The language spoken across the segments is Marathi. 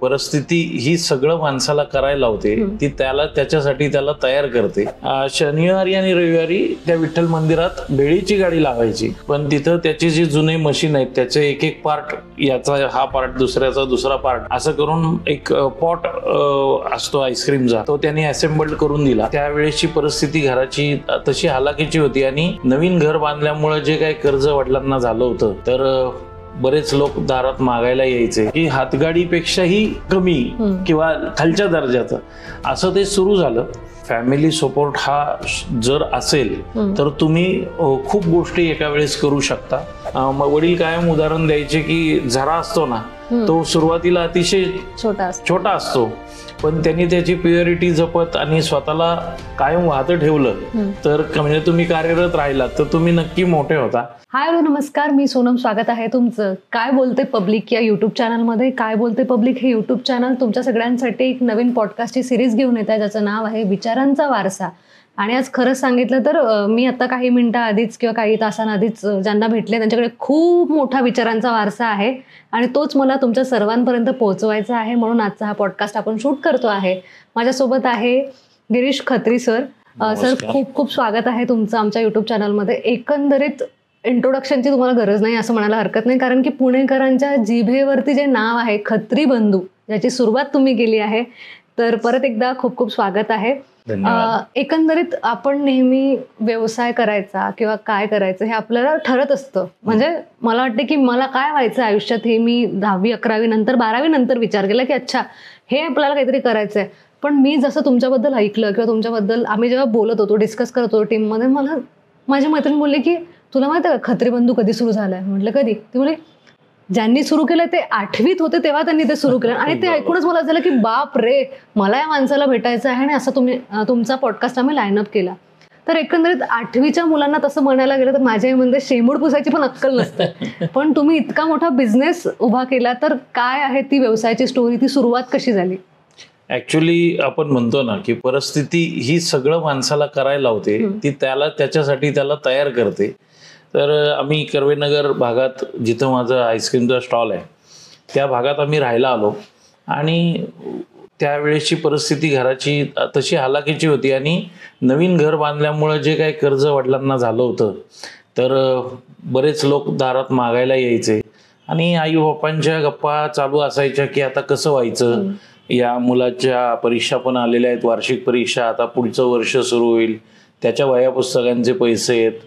परिस्थिती ही सगळं माणसाला करायला लावते, ती त्याच्यासाठी त्याला तयार करते. शनिवारी आणि रविवारी त्या विठ्ठल मंदिरात भेळीची गाडी लावायची, पण तिथं त्याची जी जुने मशीन आहेत त्याचे एक एक पार्ट, याचा हा पार्ट, दुसऱ्याचा दुसरा पार्ट, असं करून एक पॉट असतो आईस्क्रीमचा, तो त्यांनी असेंबल्ड करून दिला. त्यावेळेची परिस्थिती घराची तशी हालाकीची होती आणि नवीन घर बांधल्यामुळे जे काही कर्ज वडिलांना झालं होतं, तर बरेच लोक दारात मागायला यायचे की हातगाडीपेक्षाही कमी किंवा खालच्या दर्जाचं, असं ते सुरू झालं. फॅमिली सपोर्ट हा जर असेल तर तुम्ही खूप गोष्टी एका वेळेस करू शकता. वडील कायम उदाहरण द्यायचे की झरा असतो ना, तो सुरुवातीला अतिशय छोटा असतो, पण त्यांनी त्याची प्युरिटी जपत आणि स्वतःला कायम वाहतं ठेवलं तर म्हणजे तुम्ही कार्यरत राहिलात तर तुम्ही नक्की मोठे होता. हाय नमस्कार, मी सोनम. स्वागत आहे तुमचं काय बोलते पब्लिक या युट्यूब चॅनलमध्ये. काय बोलते पब्लिक हे युट्यूब चॅनल तुमच्या सगळ्यांसाठी एक नवीन पॉडकास्टची सिरीज घेऊन येत आहे, ज्याचं नाव आहे विचारांचा वारसा. आणि आज खरंच सांगितलं तर मी आता काही मिनिटं आधीच किंवा काही तासांआधीच ज्यांना भेटले त्यांच्याकडे खूप मोठा विचारांचा वारसा आहे आणि तोच मला तुमच्या सर्वांपर्यंत पोहोचवायचा आहे, म्हणून आजचा हा पॉडकास्ट आपण शूट करतो आहे. माझ्यासोबत आहे गिरीश खत्री सर. सर, खूप खूप स्वागत आहे तुमचं आमच्या युट्यूब चॅनलमध्ये. एकंदरीत इंट्रोडक्शनची तुम्हाला गरज नाही असं म्हणायला हरकत नाही, कारण की पुणेकरांच्या जिभेवरती जे नाव आहे खत्री बंधू, ज्याची सुरुवात तुम्ही केली आहे, तर परत एकदा खूप खूप स्वागत आहे. एकंदरीत आपण नेहमी व्यवसाय करायचा किंवा काय करायचं हे आपल्याला ठरत असतं. म्हणजे मला वाटतं की मला काय व्हायचं आयुष्यात हे मी 10वी 11वी नंतर 12वी नंतर विचार केला की अच्छा हे आपल्याला काहीतरी करायचं आहे. पण मी जसं तुमच्याबद्दल ऐकलं किंवा तुमच्याबद्दल आम्ही जेव्हा बोलत होतो, डिस्कस करत होतो टीममध्ये, मला माझी मैत्रीण बोलली की तुला माहिती आहे का खत्री बंधू कधी सुरू झालाय? म्हटलं कधी? ती बोलली ज्यांनी सुरू केलं ते 8वीत होते तेव्हा त्यांनी ते सुरू केलं. आणि ते ऐकूनच मला झालं की बाप रे, मला या माणसाला भेटायचं आहे. आणि असं तुमचा पॉडकास्ट आम्ही लाईनअप केला. तर एकंदरीत 8वीच्या मुलांना तसं म्हणायला गेलं तर माझ्या म्हणजे शेमूड पुसायची पण अक्कल नसते. पण तुम्ही इतका मोठा बिझनेस उभा केला, तर काय आहे ती व्यवसायाची स्टोरी, ती सुरुवात कशी झाली? ऍक्च्युली आपण म्हणतो ना की परिस्थिती ही सगळं माणसाला करायला लावते, ती त्याच्यासाठी त्याला तयार करते. तर आम्ही कर्वेनगर भागात, जिथं माझं आईस्क्रीमचा स्टॉल आहे, त्या भागात आम्ही राहायला आलो. आणि त्यावेळेची परिस्थिती घराची तशी हालाकीची होती आणि नवीन घर बांधल्यामुळे जे काही कर्ज वडिलांना झालं होतं, तर बरेच लोक दारात मागायला यायचे आणि आई बापांच्या गप्पा चालू असायच्या की आता कसं व्हायचं, या मुलाच्या परीक्षा पण आलेल्या आहेत, वार्षिक परीक्षा, आता पुढचं वर्ष सुरू होईल, त्याच्या वह्या पुस्तकांचे पैसे आहेत,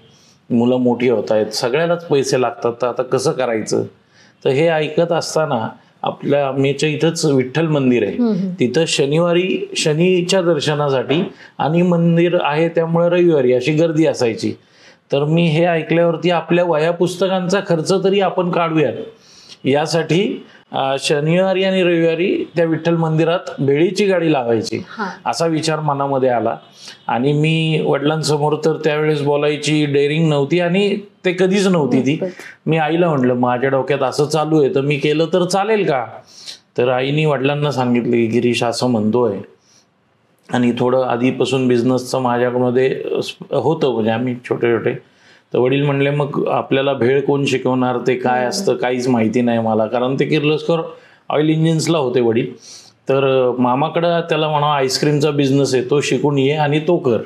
मुलं मोठी होत आहेत, सगळ्यालाच पैसे लागतात, तर आता कसं करायचं. तर हे ऐकत असताना आपल्या आमच्या इथंच विठ्ठल मंदिर आहे, तिथं शनिवारी शनीच्या दर्शनासाठी आणि मंदिर आहे त्यामुळे रविवारी अशी गर्दी असायची. तर मी हे ऐकल्यावरती आपल्या वह्या पुस्तकांचा खर्च तरी आपण काढूयात यासाठी शनिवारी आणि रविवारी त्या विठ्ठल मंदिरात भेळीची गाडी लावायची असा विचार मनामध्ये आला. आणि मी वडिलांसमोर तर त्यावेळेस बोलायची डेअरिंग नव्हती आणि ते कधीच नव्हती ती. मी आईला म्हटलं माझ्या डोक्यात असं चालू आहे तर मी केलं तर चालेल का? तर आईने वडिलांना सांगितलं की गिरीश असं म्हणतोय आणि थोडं आधीपासून बिझनेसचं माझ्यामध्ये होतं, म्हणजे आम्ही छोटे छोटे. तर वडील म्हणले मग आपल्याला भेळ कोण शिकवणार, ते काय असतं काहीच माहिती नाही मला, कारण ते किर्लोस्कर ऑइल इंजिन्सला होते वडील. तर मामाकडं त्याला म्हणा आईस्क्रीमचा बिझनेस आहे, तो शिकून ये आणि तो कर.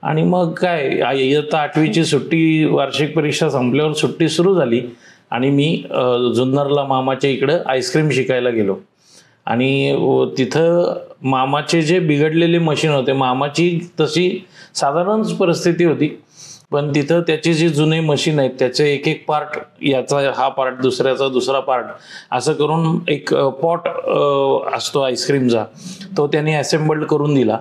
आणि मग काय, इयत्ता 8वीची सुट्टी, वार्षिक परीक्षा संपल्यावर सुट्टी सुरू झाली आणि मी जुन्नरला मामाच्या इकडं आईस्क्रीम शिकायला गेलो. आणि तिथं मामाचे जे बिघडलेले मशीन होते, मामाची तशी साधारण परिस्थिती होती, पण तिथं त्याची जी जुने मशीन आहेत त्याचे एक एक पार्ट, याचा हा पार्ट, दुसऱ्याचा दुसरा पार्ट, असं करून एक पॉट असतो आईस्क्रीमचा, तो त्यांनी असेंबल्ड करून दिला.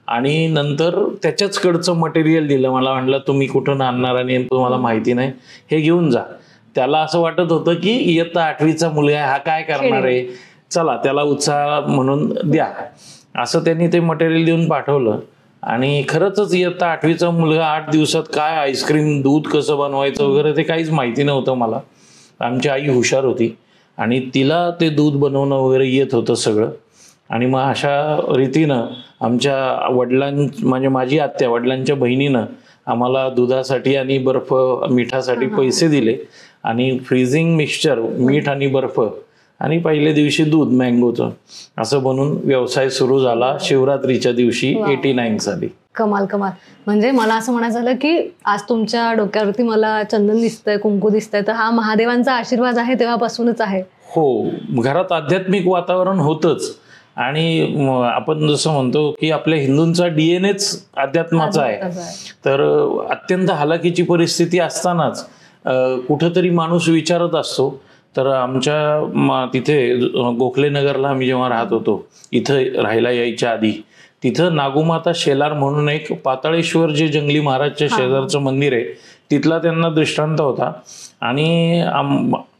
आणि नंतर त्याच्याच कडचं मटेरियल दिलं. मला म्हटलं तुम्ही कुठून आणणार आणि तुम्हाला माहिती नाही, हे घेऊन जा. त्याला असं वाटत होतं की इयत्ता 8वीचा मुलगा हा काय करणार आहे, चला त्याला उत्साह म्हणून द्या, असं त्यांनी ते मटेरियल देऊन पाठवलं. आणि खरंच इयत्ता 8वीचा मुलगा 8 दिवसात काय आईस्क्रीम, दूध कसं बनवायचं वगैरे ते काहीच माहिती नव्हतं मला. आमची आई हुशार होती आणि तिला ते दूध बनवणं वगैरे येत होतं सगळं. आणि मग अशा रीतीनं आमच्या म्हणजे माझी आत्या, वडिलांच्या बहिणीनं आम्हाला दुधासाठी आणि बर्फ, मिठासाठी पैसे दिले. आणि फ्रीजिंग मिक्सचर, मीठ आणि बर्फ आणि पहिल्या दिवशी दूध मँगोचं असं बनून व्यवसाय सुरू झाला शिवरात्रीच्या दिवशी 89 साली. कमाल कमाल. म्हणजे मला असं म्हणायचं झालं की आज तुमच्या डोक्यावरती मला चंदन दिसतंय, कुंकू दिसतंय, तर हा महादेवांचा आशीर्वाद आहे तेव्हापासूनच आहे. हो, घरात आध्यात्मिक वातावरण होतंच. आणि आपण जसं म्हणतो की आपल्या हिंदूंचा डीएनएच अध्यात्माचा आहे. तर अत्यंत हालाकीची परिस्थिती असतानाच कुठंतरी माणूस विचारत असतो. तर आमच्या तिथे गोखले नगरला आम्ही जेव्हा राहत होतो, इथं राहायला यायच्या आधी, तिथं नागोमाता शेलार म्हणून एक पाताळेश्वर जे जंगली महाराजच्या शेजारचं मंदिर आहे, तिथला त्यांना दृष्टांत होता. आणि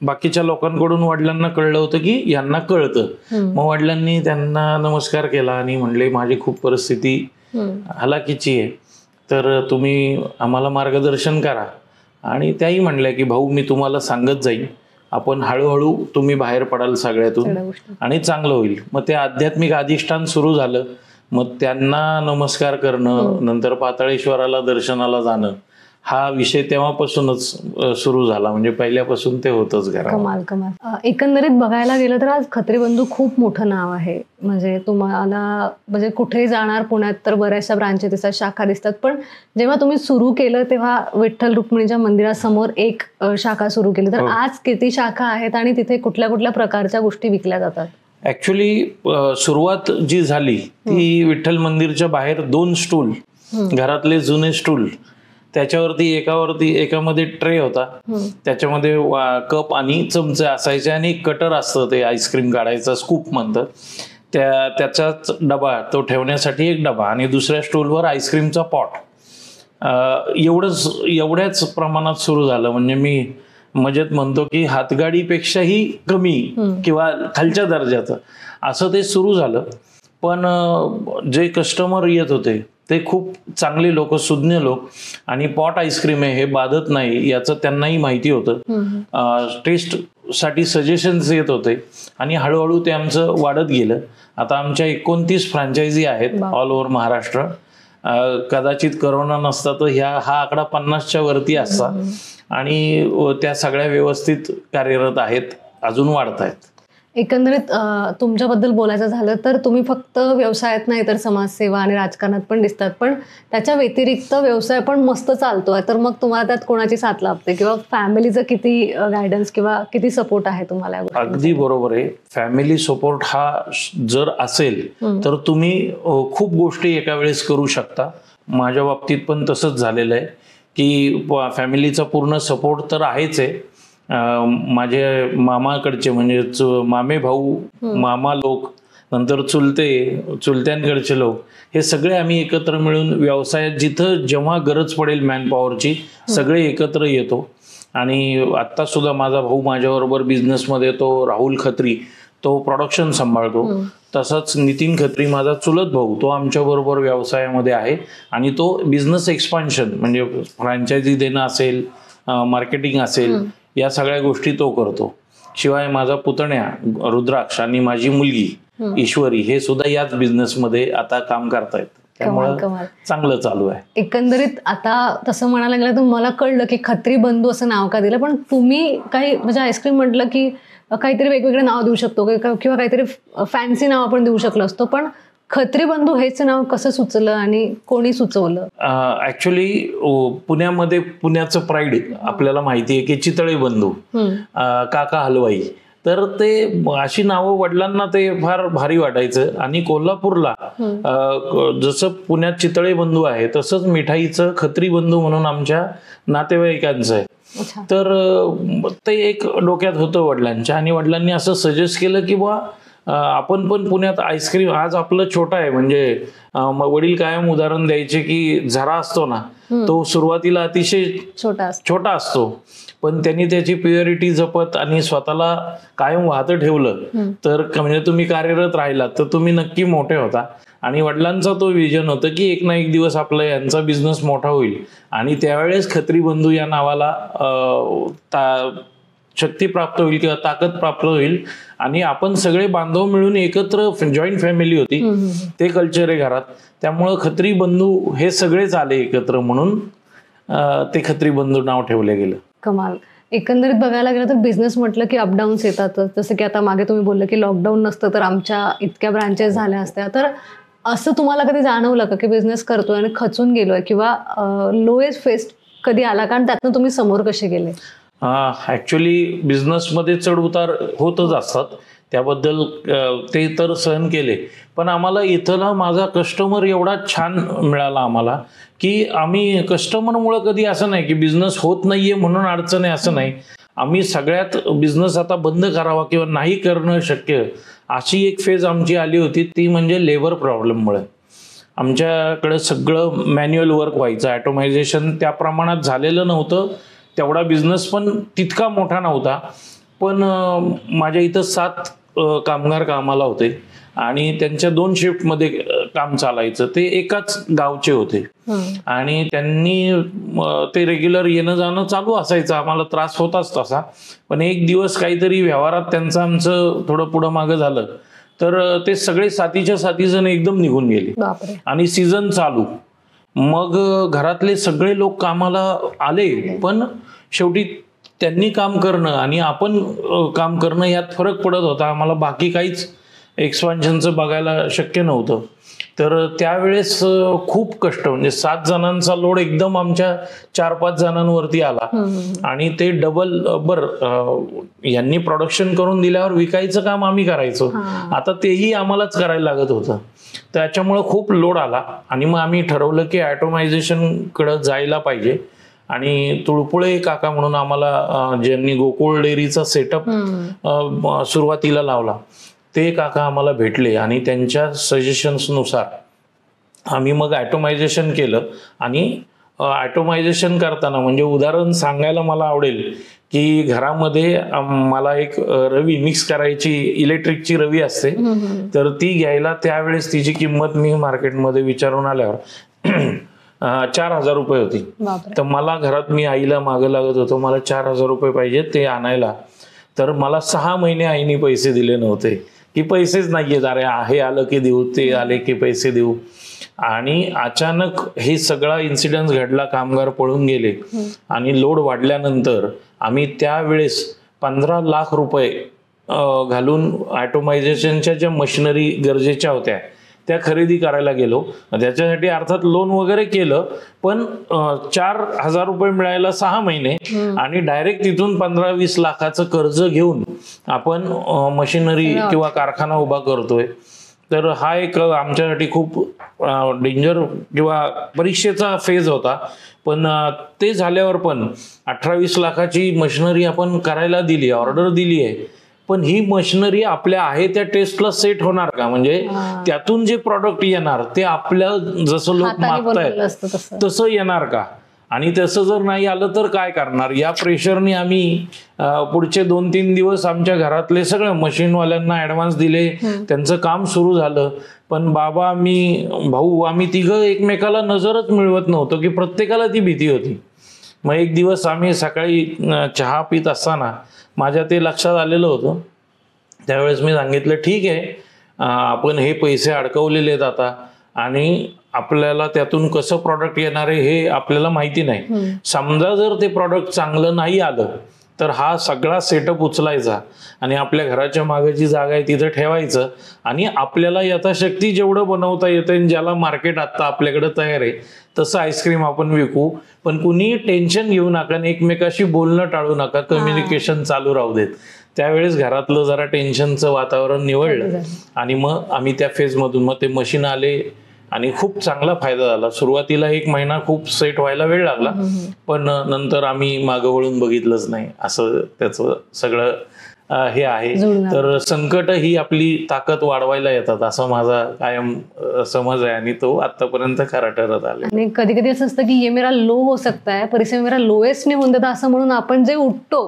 बाकीच्या लोकांकडून वडिलांना कळलं होतं की यांना कळतं. मग वडिलांनी त्यांना नमस्कार केला आणि म्हणले माझी खूप परिस्थिती हलाखीची आहे, तर तुम्ही आम्हाला मार्गदर्शन करा. आणि त्याही म्हणल्या की भाऊ मी तुम्हाला सांगत जाईन, आपण हळूहळू तुम्ही बाहेर पडाल सगळ्यातून आणि चांगलं होईल. मग ते आध्यात्मिक अधिष्ठान सुरू झालं. मग त्यांना नमस्कार करणं, नंतर पाताळेश्वराला दर्शनाला जाणं, हा विषय तेव्हापासूनच सुरू झाला. म्हणजे पहिल्यापासून ते होतच घरात. कमाल कमाल. एकंदरीत बघायला गेलं तर आज खत्री बंधू खूप मोठं नाव आहे. म्हणजे तुम्हाला म्हणजे कुठेही जाणार पुण्यात तर बऱ्याचशा ब्रांचेस दिसतात, शाखा दिसतात. पण जेव्हा तुम्ही सुरू केलं तेव्हा विठ्ठल रुक्मिणीच्या मंदिरासमोर एक शाखा सुरू केली, तर आज किती शाखा आहेत आणि तिथे कुठल्या कुठल्या प्रकारच्या गोष्टी विकल्या जातात? ऍक्च्युली सुरुवात जी झाली ती विठ्ठल मंदिरच्या बाहेर 2 स्टूल, घरातले जुने स्टूल, त्याच्यावरती एकामध्ये ट्रे होता, त्याच्यामध्ये कप आणि चमचे असायचे आणि कटर असतं, ते आईस्क्रीम काढायचा स्कूप म्हणतात, त्याचाच डबा, तो ठेवण्यासाठी एक डबा, आणि दुसऱ्या स्टूलवर आईस्क्रीमचा पॉट. एवढ्याच प्रमाणात सुरू झालं. म्हणजे मी मजेत म्हणतो की हातगाडीपेक्षाही कमी किंवा खालच्या दर्जाचं असं ते सुरू झालं. पण जे कस्टमर येत होते ते खूप चांगले लोक, सुज्ञ लोक, आणि पॉट आईस्क्रीम आहे हे बाधत नाही याचं त्यांनाही माहिती होतं. टेस्टसाठी सजेशन्स येत होते आणि हळूहळू ते आमचं वाढत गेलं. आता आमच्या 29 फ्रँचायझी आहेत ऑल ओव्हर महाराष्ट्र. कदाचित करोना नसता तर हा आकडा 50च्या वरती असता. आणि त्या सगळ्या व्यवस्थित कार्यरत आहेत, अजून वाढत आहेत. एकंदरीत तुमच्याबद्दल बोलायचं झालं तर तुम्ही फक्त व्यवसायात नाही तर समाजसेवा आणि राजकारणात पण दिसतात, पण त्याच्या व्यतिरिक्त व्यवसाय पण मस्त चालतोय. तर मग तुम्हाला त्यात कोणाची साथ लाभते किंवा फॅमिलीचं किती गायडन्स किंवा किती सपोर्ट आहे तुम्हाला? अगदी बरोबर आहे. फॅमिली सपोर्ट हा जर असेल तर तुम्ही खूप गोष्टी एका वेळेस करू शकता. माझ्या बाबतीत पण तसंच झालेलं आहे की फॅमिलीचा पूर्ण सपोर्ट तर आहेच आहे. माझे मामाकडचे म्हणजे मामे भाऊ, मामा लोक, नंतर चुलत्यांकडचे लोक, हे सगळे आम्ही एकत्र मिळून व्यवसायात जिथं जेव्हा गरज पडेल मॅनपॉवरची सगळे एकत्र येतो. आणि आत्ता सुद्धा माझा भाऊ माझ्याबरोबर बिझनेसमध्ये येतो, राहुल खत्री, तो प्रोडक्शन सांभाळतो. तसंच नितीन खत्री माझा चुलत भाऊ, तो आमच्याबरोबर व्यवसायामध्ये आहे आणि तो बिझनेस एक्सपान्शन म्हणजे फ्रँचायझी देणं असेल, मार्केटिंग असेल, या सगळ्या गोष्टी तो करतो. शिवाय माझा पुतण्या रुद्राक्ष आणि माझी मुलगी ईश्वरी हे सुद्धा याच बिझनेसमध्ये आता काम करतायत. त्यामुळे चांगलं चालू आहे. एकंदरीत आता तसं म्हणायला गेलं तर मला कळलं की खत्री बंधू असं नाव का दिलं, पण तुम्ही काही म्हणजे आईस्क्रीम म्हटलं की काहीतरी वेगवेगळे नाव देऊ शकतो किंवा काहीतरी फॅन्सी नाव आपण देऊ शकलो असतो, पण खत्री बंधू हेच नाव कसं सुचलं आणि कोणी सुचवलं? ऍक्च्युली पुण्यामध्ये पुण्याचं प्राईड आपल्याला माहिती आहे की चितळे बंधू, काका हलवाई, तर ते अशी नावं वडिलांना ते फार भारी वाटायचं. आणि कोल्हापूरला जसं पुण्यात चितळे बंधू आहे तसंच मिठाईचं खत्री बंधू म्हणून आमच्या नातेवाईकांचं आहे. तर ते एक डोक्यात होतं वडिलांच्या, आणि वडिलांनी असं सजेस्ट केलं की बा आपण पण पुण्यात आईस्क्रीम, आज आपलं छोटं आहे म्हणजे वडील कायम उदाहरण द्यायचे की झरा असतो ना, तो सुरुवातीला अतिशय छोटा असतो, पण त्यांनी त्याची प्युरिटी जपत आणि स्वतःला कायम वाहतं ठेवलं तर म्हणजे तुम्ही कार्यरत राहिलात तर तुम्ही नक्की मोठे होता. आणि वडिलांचा तो विजन होतं की एक ना एक दिवस आपला यांचा बिझनेस मोठा होईल. आणि त्यावेळेस खत्री बंधू या नावाला शक्ती प्राप्त होईल किंवा ताकद प्राप्त होईल. आणि आपण सगळे बांधव मिळून एकत्र, जॉईंट फॅमिली होती, ते कल्चर आहे घरात, त्यामुळं खत्री बंधू हे सगळेच आले एकत्र म्हणून ते खत्री बंधू नाव ठेवलं गेलं. कमाल. एकंदरीत बघायला गेलं तर बिझनेस म्हटलं की अपडाऊन्स येतातच. जसं की आता मागे तुम्ही बोलले की लॉकडाऊन नसतं तर आमच्या इतक्या ब्रांचेस झाल्या असत्या. तर असं तुम्हाला कधी जाणवलं का की बिझनेस करतोय आणि खचून गेलोय किंवा लोएस्ट फेज कधी आला का आणि त्यातनं तुम्ही समोर कसे गेले? ॲक्च्युली बिझनेसमध्ये चढ उतार होतच असतात, त्याबद्दल ते तर सहन केले. पण आम्हाला इथला माझा कस्टमर एवढा छान मिळाला आम्हाला, की आम्ही कस्टमरमुळं कधी असं नाही की बिझनेस होत नाहीये म्हणून अडचण आहे असं नाही. आम्ही सगळ्यात बिझनेस आता बंद करावा किंवा नाही करणं शक्य अशी एक फेज आमची आली होती, ती म्हणजे लेबर प्रॉब्लेममुळे. आमच्याकडे सगळं मॅन्युअल वर्क व्हायचं, ॲटोमायझेशन त्या प्रमाणात झालेलं नव्हतं. तेवढा बिझनेस पण तितका मोठा नव्हता. पण माझ्या इथं 7 कामगार कामाला होते आणि त्यांच्या 2 शिफ्टमध्ये काम चालायचं. ते एकाच गावचे होते आणि त्यांनी ते रेग्युलर येणं जाणं चालू असायचं. आम्हाला त्रास होताच तसा. पण एक दिवस काहीतरी व्यवहारात त्यांचं आमचं थोडं पुढं मागं झालं, तर ते सगळे 7च्या 7 जण एकदम निघून गेले आणि सीझन चालू. मग घरातले सगळे लोक कामाला आले, पण शेवटी त्यांनी काम करणं आणि आपण काम करणं यात फरक पडत होता. आम्हाला बाकी काहीच एक्सपान्शनचं बघायला शक्य नव्हतं. तर त्यावेळेस खूप कष्ट, म्हणजे 7 जणांचा लोड एकदम आमच्या 4-5 जणांवरती आला आणि ते डबल. यांनी प्रोडक्शन करून दिल्यावर विकायचं काम आम्ही करायचो, आता तेही आम्हालाच करायला लागत होतं. त्याच्यामुळं खूप लोड आला आणि मग आम्ही ठरवलं की ॲटोमायझेशनकडे जायला पाहिजे. आणि तुळपुळे काका म्हणून आम्हाला, ज्यांनी गोकुळ डेअरीचा सेटअप सुरुवातीला लावला, ते काका आम्हाला भेटले आणि त्यांच्या सजेशन्सनुसार आम्ही मग ॲटोमायझेशन केलं. आणि ॲटोमायझेशन करताना म्हणजे उदाहरण सांगायला मला आवडेल की घरामध्ये मला एक रवी मिक्स करायची, इलेक्ट्रिकची रवी असते, तर ती घ्यायला त्यावेळेस तिची किंमत मी मार्केटमध्ये विचारून आल्यावर 4,000 रुपये होती. तर मला घरात, मी आईला मागं लागत होतो, मला 4,000 रुपये पाहिजे ते आणायला. तर मला 6 महिने आईने पैसे दिले नव्हते, की पैसेच नाहीयेत, अरे हे आलं की देऊ, ते आले की पैसे देऊ. आणि अचानक हे सगळा इन्सिडेंट घडला, कामगार पळून गेले आणि लोड वाढल्यानंतर आम्ही त्यावेळेस 15 लाख रुपये घालून ॲटोमायझेशनच्या ज्या मशिनरी गरजेच्या होत्या त्या खरेदी करायला गेलो. त्याच्यासाठी अर्थात लोन वगैरे केलं, पण 4,000 रुपये मिळायला 6 महिने आणि डायरेक्ट तिथून 15-20 लाखाचं कर्ज घेऊन आपण मशिनरी किंवा कारखाना उभा करतोय. तर हा एक आमच्यासाठी खूप डेंजर किंवा परीक्षेचा फेज होता. पण ते झाल्यावर पण 18-20 लाखाची मशिनरी आपण करायला दिली, ऑर्डर दिली आहे. पण ही मशिनरी आपल्या आहे त्या टेस्टला सेट होणार का, म्हणजे त्यातून जे प्रॉडक्ट येणार ते आपल्या जसं लोक मागतायत तसं येणार का, आणि तसं जर नाही आलं तर काय करणार. या प्रेशरने आम्ही पुढचे 2-3 दिवस आमच्या घरातले सगळ्या मशीनवाल्यांना ऍडव्हान्स दिले, त्यांचं काम सुरू झालं. पण बाबा, भाऊ, आम्ही तिघं एकमेकाला नजरच मिळवत नव्हतो, की प्रत्येकाला ती भीती होती. मग एक दिवस आम्ही सकाळी चहा पित असताना माझ्या ते लक्षात आलेलं होतं. त्यावेळेस मी सांगितलं, ठीक आहे, आपण हे पैसे अडकवलेले आहेत आता आणि आपल्याला त्यातून कसं प्रॉडक्ट येणार आहे हे आपल्याला माहिती नाही. समजा जर ते प्रॉडक्ट चांगलं नाही आलं तर हा सगळा सेटअप उचलायचा आणि आपल्या घराच्या मागे जी जागा आहे तिथं ठेवायचं आणि आपल्याला यथाशक्ती जेवढं बनवता येतं, ज्याला मार्केट आता आपल्याकडे तयार आहे तसं आईस्क्रीम आपण विकू. पण कुणी टेन्शन घेऊ नका आणि एकमेकाशी बोलणं टाळू नका, कम्युनिकेशन चालू राहू देत. त्यावेळेस घरातलं जरा टेन्शनचं वातावरण निवळलं आणि मग आम्ही त्या फेजमधून मग ते मशीन आले आणि खूप चांगला फायदा झाला. सुरुवातीला 1 महिना खूप सेट व्हायला वेळ लागला, पण नंतर आम्ही मागं वळून बघितलंच नाही. असं त्याचं सगळं हे आहे. तर संकट ही आपली ताकद वाढवायला येतात, असा माझा कायम समज आहे आणि तो आतापर्यंत खरा ठरत आला. आणि कधी कधी असं असतं की ये मेरा लो हो सकता है पर इसे मेरा लोएस्ट नाही होऊन देता, असं म्हणून आपण जे उठतो,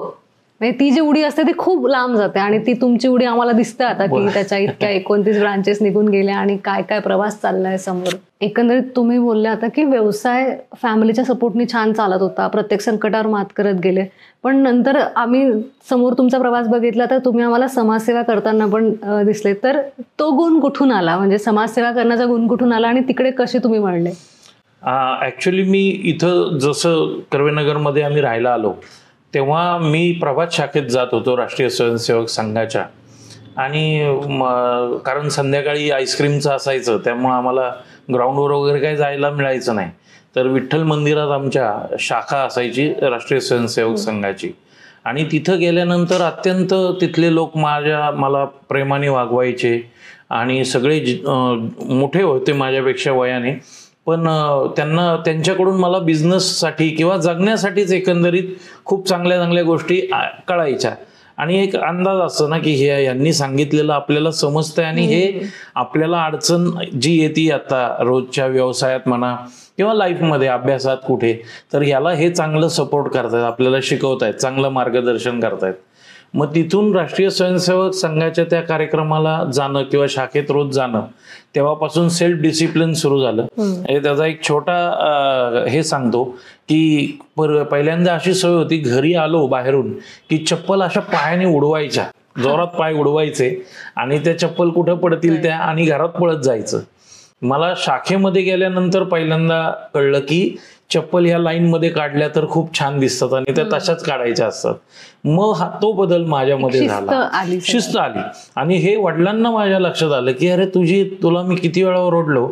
म्हणजे ती जी उडी असते ती खूप लांब जाते आणि ती तुमची उडी आम्हाला दिसते आता की त्याच्या इतक्या 29 ब्रांचेस निघून गेल्या आणि काय काय प्रवास चाललाय समोर. एकंदरीत तुम्ही बोलले आता की व्यवसाय फॅमिलीच्या सपोर्टनी छान चालत होता, प्रत्येक संकटावर मात करत गेले, पण नंतर आम्ही समोर तुमचा प्रवास बघितला तर तुम्ही आम्हाला समाजसेवा करताना पण दिसले. तर तो गुण कुठून आला, म्हणजे समाजसेवा करण्याचा गुण कुठून आला आणि तिकडे कसे तुम्ही वळले? ऍक्च्युली मी इथं जसं कर्वेनगरमध्ये आम्ही राहायला आलो तेव्हा मी प्रभात शाखेत जात होतो राष्ट्रीय स्वयंसेवक संघाच्या. आणि कारण संध्याकाळी आईस्क्रीमचं असायचं, त्यामुळं आम्हाला ग्राउंडवर वगैरे काही जायला मिळायचं नाही. तर विठ्ठल मंदिरात आमच्या शाखा असायची राष्ट्रीय स्वयंसेवक संघाची. आणि तिथं गेल्यानंतर अत्यंत तिथले लोक मला प्रेमाने वागवायचे. आणि सगळे मोठे होते माझ्यापेक्षा वयाने, पण त्यांच्याकडून मला बिझनेससाठी किंवा जगण्यासाठीच एकंदरीत खूप चांगल्या चांगल्या गोष्टी कळायच्या. आणि एक अंदाज असतो ना की हे यांनी सांगितलेलं आपल्याला समजतंय आणि हे आपल्याला अडचण जी येते आता रोजच्या व्यवसायात म्हणा किंवा लाईफमध्ये अभ्यासात कुठे, तर याला हे चांगलं सपोर्ट करतायत, आपल्याला शिकवतायत, चांगलं मार्गदर्शन करतायत. मग तिथून राष्ट्रीय स्वयंसेवक संघाच्या त्या कार्यक्रमाला जाणं किंवा शाखेत रोज जाणं, तेव्हापासून सेल्फ डिसिप्लिन सुरू झालं. त्याचा एक छोटा हे सांगतो की पहिल्यांदा अशी सवय होती, घरी आलो बाहेरून की चप्पल अशा पायाने उडवायच्या, जोरात पाय उडवायचे आणि त्या चप्पल कुठं पडतील त्या आणि घरात पळत जायचं. मला शाखेमध्ये गेल्यानंतर पहिल्यांदा कळलं की चप्पल ह्या लाईन मध्ये काढल्या तर खूप छान दिसतात आणि त्या तशाच काढायच्या असतात. मग तो बदल माझ्यामध्ये झाला, शिस्त आली. आणि हे वडिलांना माझ्या लक्षात आलं की अरे तुला मी किती वेळा ओरडलो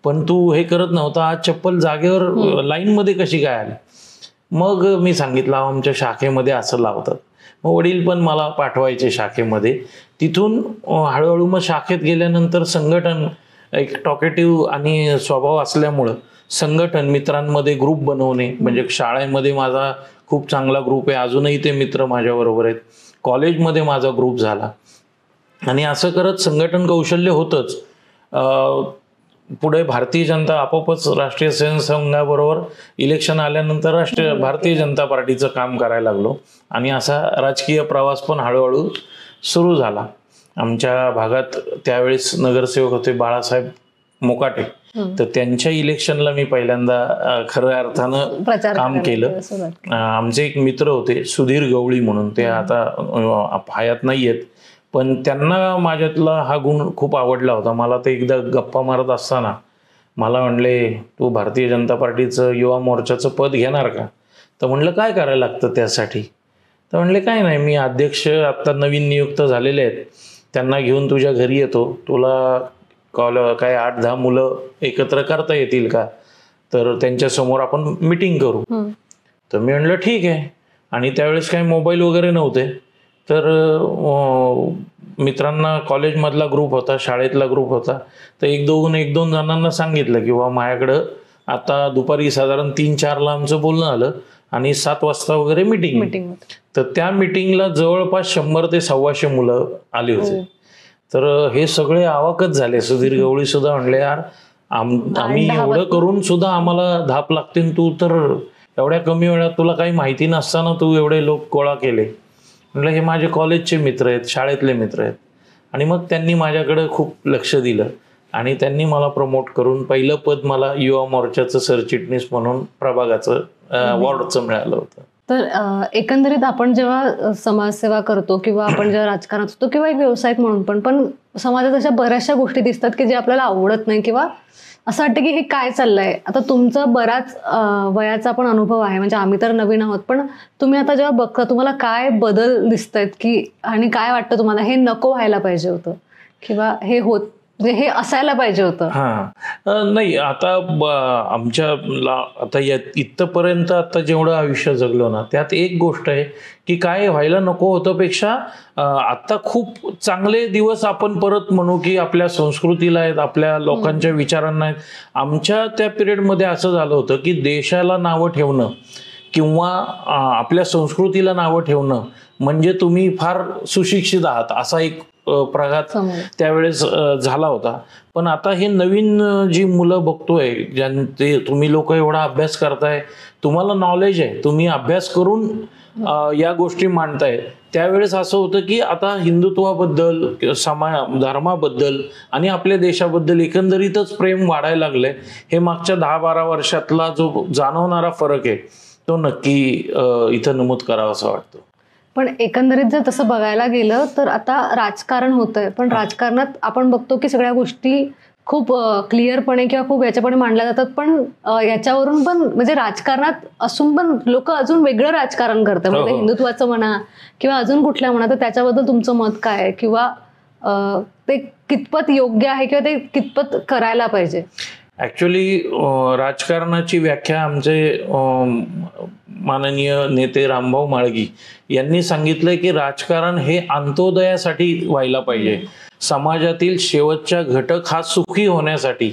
पण तू हे करत नव्हता, आज चप्पल जागेवर लाईन मध्ये कशी काय आली. मग मी सांगितलं आमच्या शाखेमध्ये असं लावतात. मग वडील पण मला पाठवायचे शाखेमध्ये. तिथून हळूहळू मग शाखेत गेल्यानंतर संघटन, एक टॉकेटिव्ह आणि स्वभाव असल्यामुळं संघटन, मित्रांमध्ये ग्रुप बनवणे, म्हणजे शाळेमध्ये माझा खूप चांगला ग्रुप आहे, अजूनही ते मित्र माझ्याबरोबर आहेत. कॉलेजमध्ये माझा ग्रुप झाला आणि असं करत संघटन कौशल्य होतंच. पुढे भारतीय जनता आपोआपच राष्ट्रीय स्वयंसेवकाबरोबर इलेक्शन आल्यानंतर भारतीय जनता पार्टीचं काम करायला लागलो आणि असा राजकीय प्रवास पण हळूहळू सुरू झाला. आमच्या भागात त्यावेळेस नगरसेवक होते बाळासाहेब मोकाटे, तर त्यांच्या इलेक्शनला मी पहिल्यांदा खऱ्या अर्थानं काम केलं. आमचे एक मित्र होते सुधीर गवळी म्हणून, ते आता हयात नाहीयेत, पण त्यांना माझ्यातला हा गुण खूप आवडला होता. मला ते एकदा गप्पा मारत असताना मला म्हणले, तू भारतीय जनता पार्टीचं युवा मोर्चाचं पद घेणार का? तर म्हणलं काय करायला लागतं त्यासाठी? तर म्हणले काय नाही, मी अध्यक्ष आत्ता नवीन नियुक्त झालेले आहेत, त्यांना घेऊन तुझ्या घरी येतो, तुला काय 8-10 मुलं एकत्र करता येतील का? तर त्यांच्यासमोर आपण मीटिंग करू. तर मी म्हणलं ठीक आहे. आणि त्यावेळेस काही मोबाईल वगैरे नव्हते, तर मित्रांना कॉलेजमधला ग्रुप होता, शाळेतला ग्रुप होता, तर एक दोन जणांना सांगितलं की माझ्याकडं आता दुपारी साधारण 3-4ला आमचं बोलणं आलं आणि 7 वाजता वगैरे मीटिंग. तर त्या मीटिंगला जवळपास 100 ते 125 मुलं आली होती. तर हे सगळे अवाकच झाले. सुधीर गवळी सुद्धा म्हणले, यार आम्ही एवढं करून सुद्धा आम्हाला धाप लागते, तू तर एवढ्या कमी वेळात, तुला काही माहिती नसताना तू एवढे लोक गोळा केले. म्हटलं हे माझे कॉलेजचे मित्र आहेत, शाळेतले मित्र आहेत. आणि मग त्यांनी माझ्याकडे खूप लक्ष दिलं आणि त्यांनी मला प्रमोट करून पहिलं पद मला युवा मोर्चाचं सरचिटणीस म्हणून प्रभागाचं वॉर्डचं मिळालं होतं. तर एकंदरीत आपण जेव्हा समाजसेवा करतो किंवा आपण जेव्हा राजकारणात असतो किंवा एक व्यावसायिक म्हणून पण समाजात अशा बऱ्याचशा गोष्टी दिसतात की जे आपल्याला आवडत नाही किंवा असं वाटतं की हे काय चाललंय. आता तुमचा बराच वयाचा पण अनुभव आहे, म्हणजे आम्ही तर नवीन आहोत, पण तुम्ही आता जेव्हा बघता तुम्हाला काय बदल दिसत आहेत की आणि काय वाटतं तुम्हाला हे नको व्हायला पाहिजे होतं किंवा हे असायला पाहिजे होतं? नाही, आता आमच्याला आता इथपर्यंत आता जेवढं आयुष्य जगलो ना, त्यात एक गोष्ट आहे की काय व्हायला नको होतं पेक्षा आता खूप चांगले दिवस आपण परत म्हणू की आपल्या संस्कृतीला आहेत, आपल्या लोकांच्या विचारांना आहेत. आमच्या त्या पिरियडमध्ये असं झालं होतं की देशाला नावं ठेवणं किंवा आपल्या संस्कृतीला नावं ठेवणं म्हणजे तुम्ही फार सुशिक्षित आहात असा एक प्रघात त्यावेळेस झाला होता. पण आता हे नवीन जी मुलं बघतोय, ज्यांचे तुम्ही लोक एवढा अभ्यास करताय, तुम्हाला नॉलेज आहे, तुम्ही अभ्यास करून या गोष्टी मांडताय, त्यावेळेस असं होतं की आता हिंदुत्वाबद्दल, धर्माबद्दल आणि आपल्या देशाबद्दल एकंदरीतच प्रेम वाढायला लागलंय. हे मागच्या 10-12 वर्षातला जो जाणवणारा फरक आहे तो नक्की इथं नमूद करावा असं वाटतं. पण एकंदरीत जर तसं बघायला गेलं तर आता राजकारण होतंय, पण राजकारणात आपण बघतो की सगळ्या गोष्टी खूप क्लिअरपणे किंवा खूप याच्यापणे मांडल्या जातात, पण याच्यावरून पण म्हणजे राजकारणात असून पण लोक अजून वेगळं राजकारण करतात, म्हणजे हिंदुत्वाचं म्हणा किंवा अजून कुठल्या म्हणा, तर त्याच्याबद्दल तुमचं मत काय आहे किंवा ते कितपत योग्य आहे किंवा ते कितपत करायला पाहिजे? ऍक्च्युली राजकारणाची व्याख्या आमचे माननीय नेते रामभाऊ म्हाळगी यांनी सांगितलंय की राजकारण हे अंत्योदयासाठी व्हायला पाहिजे. समाजातील शेवटच्या घटक हा सुखी होण्यासाठी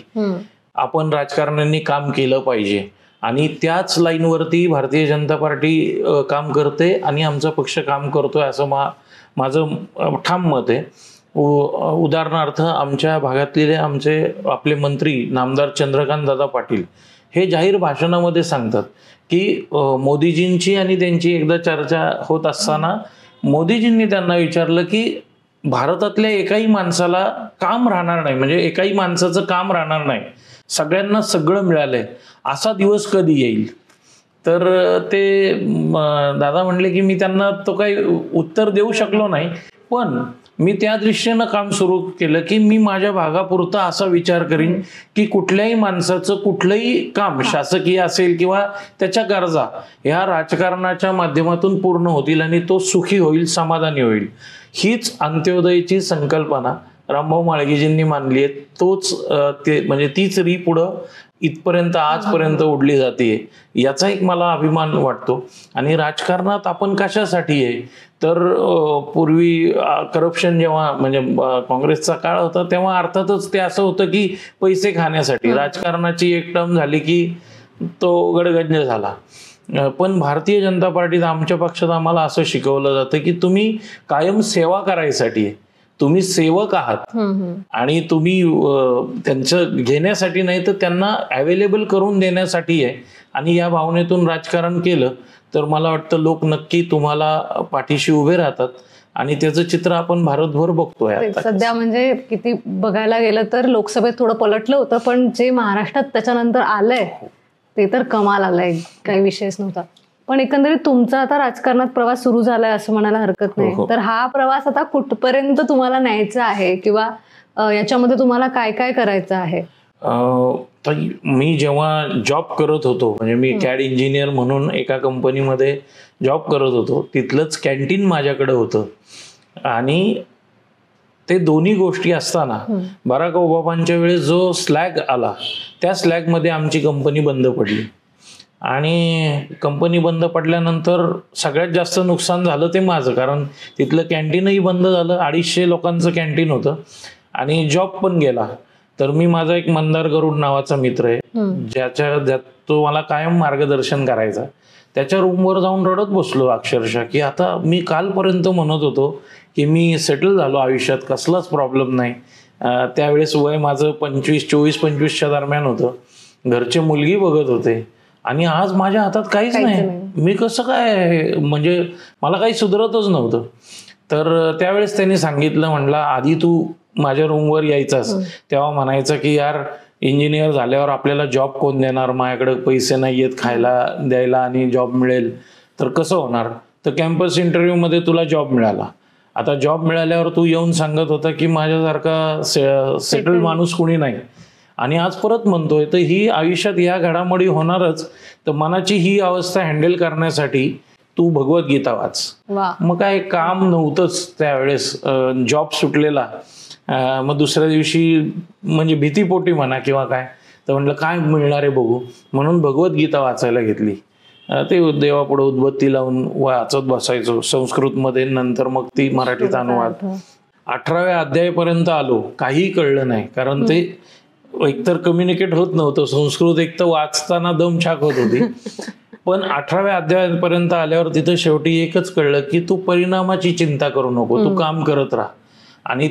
आपण राजकारण्यांनी काम केलं पाहिजे आणि त्याच लाईनवरती भारतीय जनता पार्टी काम करते आणि आमचा पक्ष काम करतोय असं माझं ठाम मत आहे. उदाहरणार्थ आमच्या भागातले आपले मंत्री नामदार चंद्रकांत दादा पाटील हे जाहीर भाषणामध्ये सांगतात की मोदीजींची आणि त्यांची एकदा चर्चा होत असताना मोदीजींनी त्यांना विचारलं की भारतातल्या एकाही माणसाला काम राहणार नाही, म्हणजे एकाही माणसाचं काम राहणार नाही, सगळ्यांना सगळं मिळालंय, असा दिवस कधी येईल? तर ते दादा म्हणले की मी त्यांना तो काही उत्तर देऊ शकलो नाही, पण मी त्या दृष्टीनं काम सुरू केलं की मी माझ्या भागापुरता असा विचार करीन की कुठल्याही माणसाचं कुठलंही काम शासकीय असेल किंवा त्याच्या गरजा ह्या राजकारणाच्या माध्यमातून पूर्ण होतील आणि तो सुखी होईल, समाधानी होईल. हीच अंत्योदयची संकल्पना रामभाऊ म्हाळगीजींनी मानली आहे. तोच ते म्हणजे तीच री पुढं इथपर्यंत आजपर्यंत ओढली जाते, याचा एक मला अभिमान वाटतो. आणि राजकारणात आपण कशासाठी आहे तर पूर्वी करप्शन जेव्हा म्हणजे काँग्रेसचा काळ होता तेव्हा अर्थातच ते असं होतं की पैसे खाण्यासाठी राजकारणाची एक टर्म झाली की तो गडगंज झाला. पण भारतीय जनता पार्टीत आमच्या पक्षात आम्हाला असं शिकवलं जातं की तुम्ही कायम सेवा करायसाठी आहे, तुम्ही सेवक आहात आणि तुम्ही त्यांचं घेण्यासाठी नाही तर त्यांना अवेलेबल करून देण्यासाठी आहे. आणि या भावनेतून राजकारण केलं तर मला वाटतं लोक नक्की तुम्हाला पाठीशी उभे राहतात आणि त्याचं चित्र आपण भारतभर बघतोय. सध्या म्हणजे किती बघायला गेलं तर लोकसभेत थोडं पलटलं होतं, पण जे महाराष्ट्रात त्याच्यानंतर आलंय ते तर कमाल आलंय, काही विषयच नव्हता. पण एकंदरीत तुमचा आता राजकारणात प्रवास सुरू झालाय असं म्हणायला हरकत नाही. तर हा प्रवास आता कुठपर्यंत तुम्हाला न्यायचा आहे किंवा याच्यामध्ये तुम्हाला काय काय करायचं आहे? मी जेव्हा जॉब करत होतो म्हणजे मी कॅड इंजिनियर म्हणून एका कंपनीमध्ये जॉब करत होतो, तिथलंच कॅन्टीन माझ्याकडे होतं आणि ते दोन्ही गोष्टी असताना बराक ओबामांच्या वेळेस जो स्लॅग आला त्या स्लॅगमध्ये आमची कंपनी बंद पडली आणि कंपनी बंद पडल्यानंतर सगळ्यात जास्त नुकसान झालं ते माझं, कारण तिथलं कॅन्टीनही बंद झालं. 250 लोकांचं कॅन्टीन होतं आणि जॉब पण गेला. तर मी माझा एक मंदार गरुड नावाचा मित्र आहे ज्यात तो मला कायम मार्गदर्शन करायचा. त्याच्या रूमवर जाऊन रडत बसलो अक्षरशः की आता मी कालपर्यंत म्हणत होतो की मी सेटल झालो आयुष्यात, कसलाच प्रॉब्लेम नाही. त्यावेळेस वय माझं 24-25च्या दरम्यान होतं, घरचे मुलगी बघत होते आणि आज माझ्या हातात काहीच नाही. मी कसं काय म्हणजे मला काही सुधरतच नव्हतं. तर त्यावेळेस त्यांनी सांगितलं, म्हणला आधी तू माझ्या रूमवर यायचास तेव्हा म्हणायचं की यार इंजिनियर झाल्यावर आपल्याला जॉब कोण देणार, माझ्याकडे पैसे नाही आहेत खायला द्यायला आणि जॉब मिळेल तर कसं होणार. तर कॅम्पस इंटरव्ह्यू मध्ये तुला जॉब मिळाला. आता जॉब मिळाल्यावर तू येऊन सांगत होता की माझ्यासारखा सेटल माणूस कुणी नाही आणि आज परत म्हणतोय. तर ही आयुष्यात या घडामोडी होणारच. तर मनाची ही अवस्था हँडल करण्यासाठी तू भगवद्गीता वाच. मग काय काम नव्हतंच त्यावेळेस, जॉब सुटलेला. मग दुसऱ्या दिवशी म्हणजे भीतीपोटी म्हणा किंवा काय, तर म्हटलं काय मिळणार आहे बघू, म्हणून भगवद्गीता वाचायला घेतली. ते देवापुढे उद्बत्ती लावून वाचत बसायचो संस्कृतमध्ये, नंतर मग ती मराठीत अनुवाद. 18व्या अध्यायापर्यंत आलो, काहीही कळलं नाही, कारण ते एकतर कम्युनिकेट होत नव्हतं. संस्कृत एक तर वाचताना दमछाक होत होती. पण 18व्या अध्यायापर्यंत आल्यावर तिथं शेवटी एकच कळलं की तू परिणामाची चिंता करू नको, तू काम करत राहा. आणि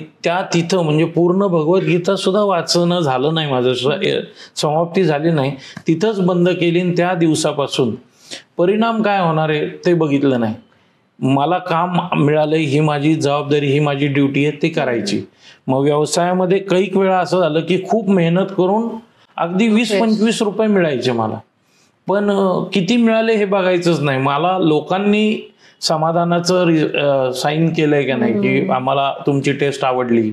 तिथं म्हणजे पूर्ण भगवद्गीता सुद्धा वाचणं झालं नाही माझं, समाप्ती झाली नाही, तिथंच बंद केली. त्या दिवसापासून परिणाम काय होणार आहे ते बघितलं नाही. मला काम मिळालंय, ही माझी जबाबदारी, ही माझी ड्युटी आहे, ती करायची. मग व्यवसायामध्ये कैक वेळा असं झालं की खूप मेहनत करून अगदी 20-25 रुपये मिळायचे मला, पण किती मिळाले हे बघायचंच नाही. मला लोकांनी समाधानाचं साईन केलंय का नाही, की आम्हाला तुमची टेस्ट आवडली,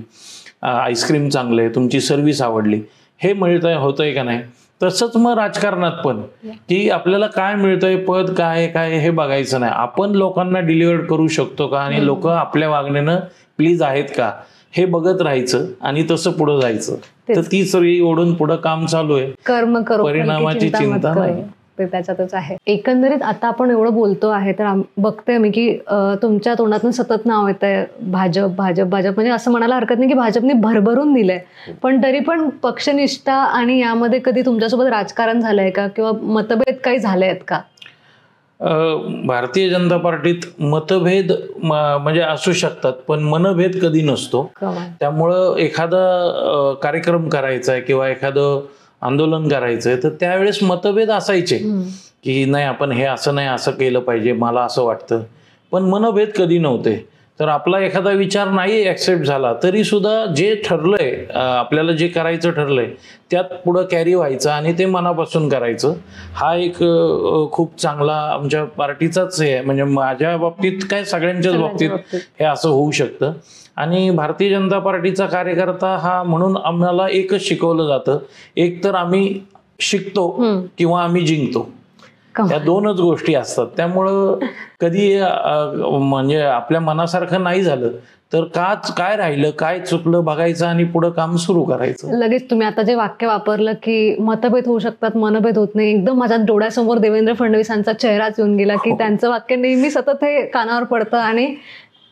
आईस्क्रीम चांगले, तुमची सर्व्हिस आवडली, हे होतंय का नाही. तसंच मग राजकारणात पण, की आपल्याला काय मिळतंय, पद काय काय हे बघायचं नाही, आपण लोकांना डिलिव्हर करू शकतो का आणि लोक आपल्या वागण्यानं प्लीज आहेत का हे बघत राहायचं आणि तसं पुढे जायचं. तर ती सगळी ओढून पुढे काम चालू आहे. कर्म करो, परिणामाची चिंता नाही. ते त्याच्यातच आहे. एकंदरीत आता आपण एवढं बोलतो आहे तर बघते मी की तुमच्या तोंडातून सतत नाव येत आहे भाजप भाजप भाजप. म्हणजे असं म्हणायला हरकत नाही की भाजपने भरभरून दिलंय, पण तरी पण पक्षनिष्ठा आणि यामध्ये कधी तुमच्यासोबत राजकारण झालंय का किंवा मतभेद काही झाले आहेत का? भारतीय जनता पार्टीत मतभेद म्हणजे असू शकतात, पण मनभेद कधी नसतो. त्यामुळं एखादा कार्यक्रम करायचा आहे किंवा एखादं आंदोलन करायचंय तर त्यावेळेस मतभेद असायचे की नाही आपण हे असं नाही असं केलं पाहिजे, मला असं वाटतं, पण मनभेद कधी नव्हते. तर आपला एखादा विचार नाही ऍक्सेप्ट झाला तरी सुद्धा जे ठरलंय, आपल्याला जे करायचं ठरलंय त्यात पुढं कॅरी व्हायचं आणि ते मनापासून करायचं. हा एक खूप चांगला आमच्या पार्टीचाच हे आहे. म्हणजे माझ्या बाबतीत काय सगळ्यांच्याच बाबतीत हे असं होऊ शकतं. आणि भारतीय जनता पार्टीचा कार्यकर्ता हा म्हणून आम्हाला एकच शिकवलं जातं, एक तर आम्ही शिकतो किंवा आम्ही जिंकतो, त्या दोनच गोष्टी असतात. त्यामुळं कधी म्हणजे आपल्या मनासारखं नाही झालं तर काय राहिलं, काय चुकलं बघायचं आणि पुढे काम सुरू करायचं. लगेच तुम्ही आता जे वाक्य वापरलं की मतभेद होऊ शकतात, मनभेद होत नाही, एकदम माझ्या डोळ्यासमोर देवेंद्र फडणवीसांचा चेहराच येऊन गेला की त्यांचं वाक्य नेहमी सतत हे कानावर पडतं. आणि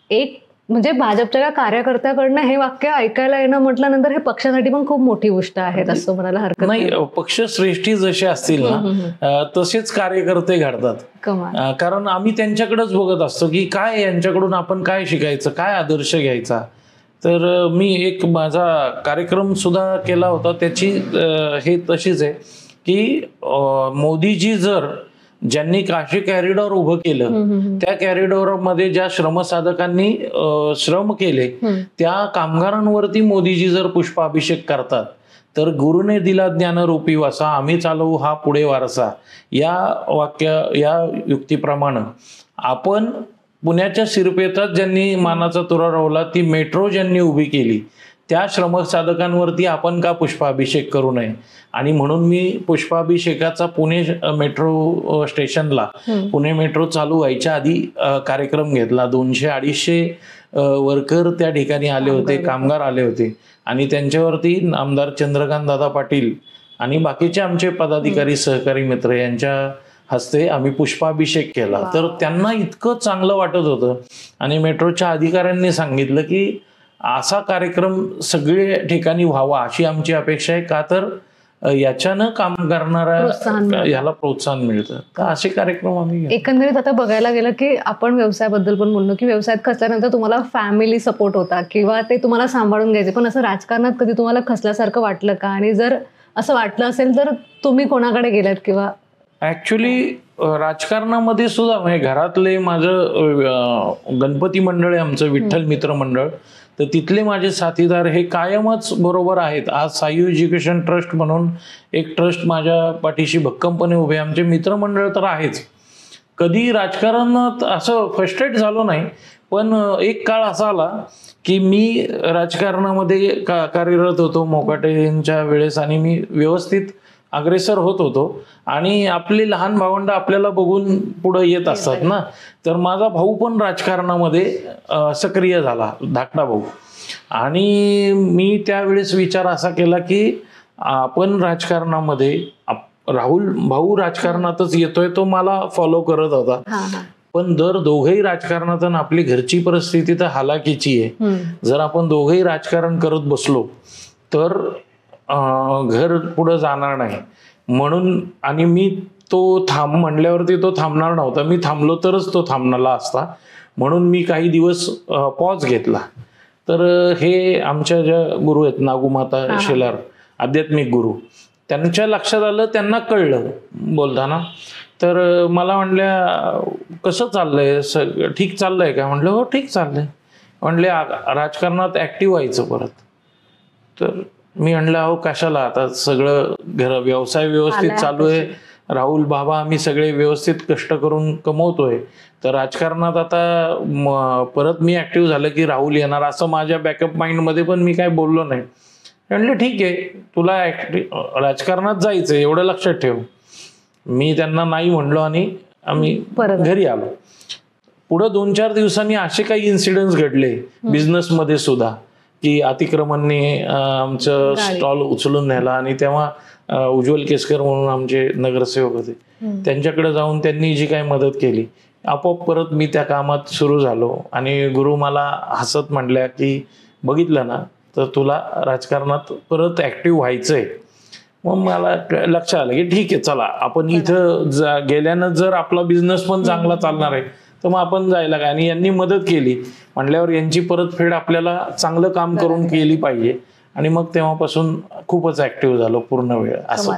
एक म्हणजे भाजपच्या कार्यकर्त्याकडनं हे वाक्य ऐकायला येणं म्हटल्यानंतर हे पक्षासाठी पण खूप मोठी गोष्ट आहे असं म्हणायला हरकत नाही. पक्षश्रेष्ठी जसे असतील ना तसेच कार्यकर्ते घडतात. कारण आम्ही त्यांच्याकडेच बघत असतो की काय यांच्याकडून आपण काय शिकायचं, काय आदर्श घ्यायचा. तर मी एक माझा कार्यक्रम सुद्धा केला होता, त्याची हे तशीच आहे की मोदीजी जर ज्यांनी काशी कॉरिडॉर उभं केलं त्या कॉरिडॉरमध्ये ज्या श्रमसाधकांनी श्रम केले त्या कामगारांवरती मोदीजी जर पुष्पाभिषेक करतात तर गुरुने दिला ज्ञानरूपी वासा, आम्ही चालवू हा पुढे वारसा, या युक्तीप्रमाणे आपण पुण्याच्या शिरपेतात ज्यांनी मानाचा तुरा रोवला, ती मेट्रो ज्यांनी उभी केली त्या श्रमसाधकांवरती आपण का पुष्पाभिषेक करू नये. आणि म्हणून मी पुष्पाभिषेकाचा पुणे मेट्रो स्टेशनला, पुणे मेट्रो चालू व्हायच्या आधी कार्यक्रम घेतला. 200-250 वर्कर त्या ठिकाणी आले होते, कामगार आले होते आणि त्यांच्यावरती आमदार चंद्रकांत दादा पाटील आणि बाकीचे आमचे पदाधिकारी सहकारी मित्र यांच्या हस्ते आम्ही पुष्पाभिषेक केला. तर त्यांना इतकं चांगलं वाटत होतं आणि मेट्रोच्या अधिकाऱ्यांनी सांगितलं की असा कार्यक्रम सगळे ठिकाणी व्हावा अशी आमची अपेक्षा आहे, का तर याच्यानं काम करणारा याला प्रोत्साहन मिळतं. का असे कार्यक्रम आम्ही एकंदरीत आता बघायला गेलं की आपण व्यवसायाबद्दल पण बोललो की व्यवसायात खचल्यानंतर तुम्हाला फॅमिली सपोर्ट होता किंवा ते तुम्हाला सांभाळून घ्यायचे, पण असं राजकारणात कधी तुम्हाला खचल्यासारखं वाटलं का? आणि जर असं वाटलं असेल तर तुम्ही कोणाकडे गेलात? किंवा ऍक्च्युली राजकारणामध्ये सुद्धा म्हणजे घरातले माझं गणपती मंडळ आहे आमचं, विठ्ठल मित्र मंडळ, तर तिथले माझे साथीदार हे कायमच बरोबर आहेत. आज साई एज्युकेशन ट्रस्ट म्हणून एक ट्रस्ट माझ्या पाठीशी भक्कमपणे उभे, आमचे मित्रमंडळ तर आहेच. कधी राजकारणात असं फ्रस्ट्रेट झालो नाही, पण एक काळ असा आला की मी राजकारणामध्ये कार्यरत होतो मोकाटेंच्या वेळेस आणि मी व्यवस्थित अग्रेसर होत होतो आणि आपली लहान भावंड आपल्याला बघून पुढे येत असतात ना. तर माझा भाऊ पण राजकारणामध्ये सक्रिय झाला, धाकटा भाऊ, आणि मी त्यावेळेस विचार असा केला की आपण राजकारणामध्ये, राहुल भाऊ राजकारणातच येतोय, तो मला फॉलो करत होता, पण जर दोघेही राजकारणात आपली घरची परिस्थिती तर हालाकीची आहे, जर आपण दोघेही राजकारण करत बसलो तर घर पुढे जाणार नाही म्हणून, आणि मी तो थांब म्हणल्यावरती तो थांबणार नव्हता, मी थांबलो तरच तो थांबणारा असता, म्हणून मी काही दिवस पॉज घेतला. तर हे आमच्या ज्या गुरु आहेत नागूमाता शेलार, आध्यात्मिक गुरु, त्यांच्या लक्षात आलं, त्यांना कळलं बोलताना. तर मला म्हणल्या कसं चाललंय, ठीक चाललंय का? म्हणलं हो ठीक चाललंय. म्हणले राजकारणात ऍक्टिव्ह व्हायचं परत. तर मी म्हणलं अहो कशाला, आता सगळं व्यवसाय व्यवस्थित चालू आहे, राहुल बाबा आम्ही सगळे व्यवस्थित कष्ट करून कमवतोय, तर राजकारणात आता परत मी ऍक्टिव्ह झालं की राहुल येणार असं माझ्या बॅकअप माइंडमध्ये पण मी काय बोललो नाही. म्हणलं ठीक आहे, तुला राजकारणात जायचं एवढं लक्षात ठेव. मी त्यांना नाही म्हणलो आणि आम्ही घरी आलो. पुढे 2-4 दिवसांनी असे काही इन्सिडेंट्स घडले बिझनेसमध्ये सुद्धा, की अतिक्रमणने आमचं स्टॉल उचलून नेला. आणि तेव्हा उज्ज्वल केसकर म्हणून आमचे नगरसेवक होते, त्यांच्याकडे जाऊन त्यांनी जी काही मदत केली, आपोआप परत मी त्या कामात सुरू झालो. आणि गुरु मला हसत म्हणल्या की बघितलं ना, तर तुला राजकारणात परत ऍक्टिव्ह व्हायचंय. मग मला लक्षात आलं की ठीक आहे, चला आपण इथं गेल्यानं जर आपला बिझनेस पण चांगला चालणार आहे तर मग आपण जायला काय. आणि यांनी मदत केली म्हटल्यावर यांची परतफेड आपल्याला चांगलं काम करून केली पाहिजे. आणि मग तेव्हापासून खूपच ऍक्टिव्ह झालो पूर्ण वेळ असं.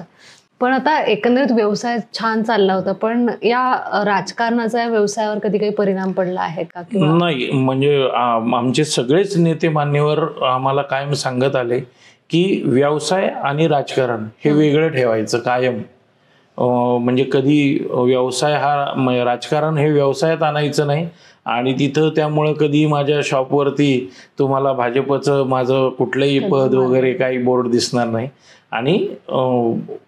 पण आता एकंदरीत व्यवसाय छान चालला होता, पण या राजकारणाचा व्यवसायावर कधी काही परिणाम पडला आहे का? नाही, म्हणजे आमचे सगळेच नेते मान्यवर आम्हाला कायम सांगत आले की व्यवसाय आणि राजकारण हे वेगळं ठेवायचं कायम. म्हणजे कधी व्यवसाय हा राजकारण हे व्यवसायात आणायचं नाही. आणि तिथं त्यामुळे कधी माझ्या शॉपवरती तुम्हाला भाजपचं माझं कुठलंही पद वगैरे काही बोर्ड दिसणार नाही. आणि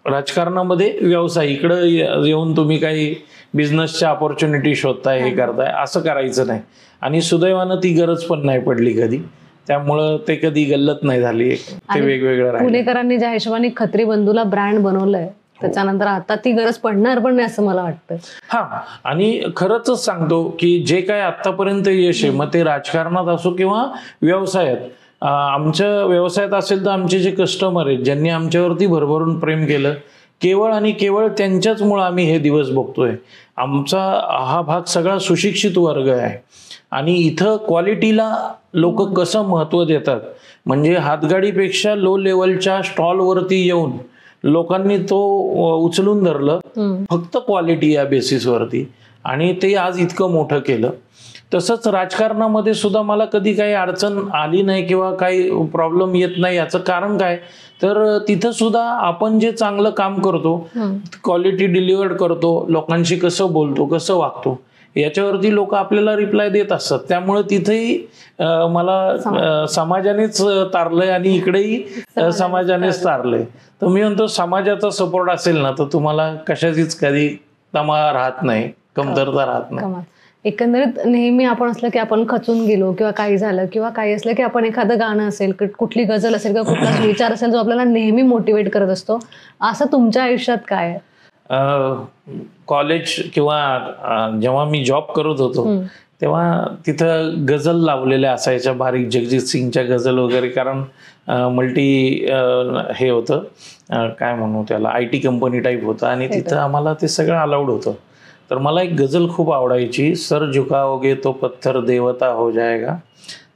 राजकारणामध्ये व्यवसाय इकडं येऊन तुम्ही काही बिझनेसच्या ऑपॉर्च्युनिटी शोधताय, हे करताय, असं करायचं नाही. आणि सुदैवानं ती गरज पण नाही पडली कधी, त्यामुळं ते कधी गल्लत नाही झाली. ते वेगवेगळं राहिलं. पुणेकरांनी ज्या हिशोबाने खत्री बंधूला ब्रँड बनवलंय, त्याच्यानंतर आता ती गरज पडणार पण नाही असं मला वाटतं. हा, आणि खरंच सांगतो की जे काय आतापर्यंत यश आहे, मग ते राजकारणात असो किंवा व्यवसायात, आमच्या व्यवसायात असेल तर आमचे जे कस्टमर आहेत, ज्यांनी आमच्यावरती भरभरून प्रेम केलं, केवळ आणि केवळ त्यांच्याचमुळे आम्ही हे दिवस बघतोय. आमचा हा भाग सगळा सुशिक्षित वर्ग आहे आणि इथं क्वालिटीला लोक कसं महत्त्व देतात. म्हणजे हातगाडीपेक्षा लो लेवलच्या स्टॉलवरती येऊन लोकांनी तो उचलून धरलं फक्त क्वालिटी या बेसिसवरती, आणि ते आज इतकं मोठं केलं. तसंच राजकारणामध्ये सुद्धा मला कधी काही अडचण आली नाही किंवा काही प्रॉब्लेम येत नाही. याचं कारण काय, तर तिथं सुद्धा आपण जे चांगलं काम करतो, क्वालिटी डिलिव्हर्ड करतो, लोकांशी कसं बोलतो, कसं वागतो, याच्यावरती लोक आपल्याला रिप्लाय देत असतात. त्यामुळे तिथेही मला समाजानेच तारलंय आणि इकडेही समाजानेच तारलंय. तर मी म्हणतो समाजाचा सपोर्ट असेल ना, तर तुम्हाला कशाचीच कधी तमा राहत नाही, कमतरता राहत नाही. एकंदरीत नेहमी आपण असलं की आपण खचून गेलो किंवा काही झालं किंवा काही असलं की आपण एखादं गाणं असेल, कुठली गझल असेल किंवा कुठला विचार असेल जो आपल्याला नेहमी मोटिवेट करत असतो, असं तुमच्या आयुष्यात काय आहे? कॉलेज किंवा जेव्हा मी जॉब करत होतो तेव्हा तिथं गझल लावलेल्या असायच्या बारीक, जगजीत सिंगच्या गझल वगैरे. कारण मल्टी हे होतं, काय म्हणू त्याला, IT कंपनी टाईप होतं आणि तिथं आम्हाला ते सगळं अलाउड होतं. तर मला एक गझल खूप आवडायची, सर झुकाओगे तो पत्थर देवता हो जाएगा.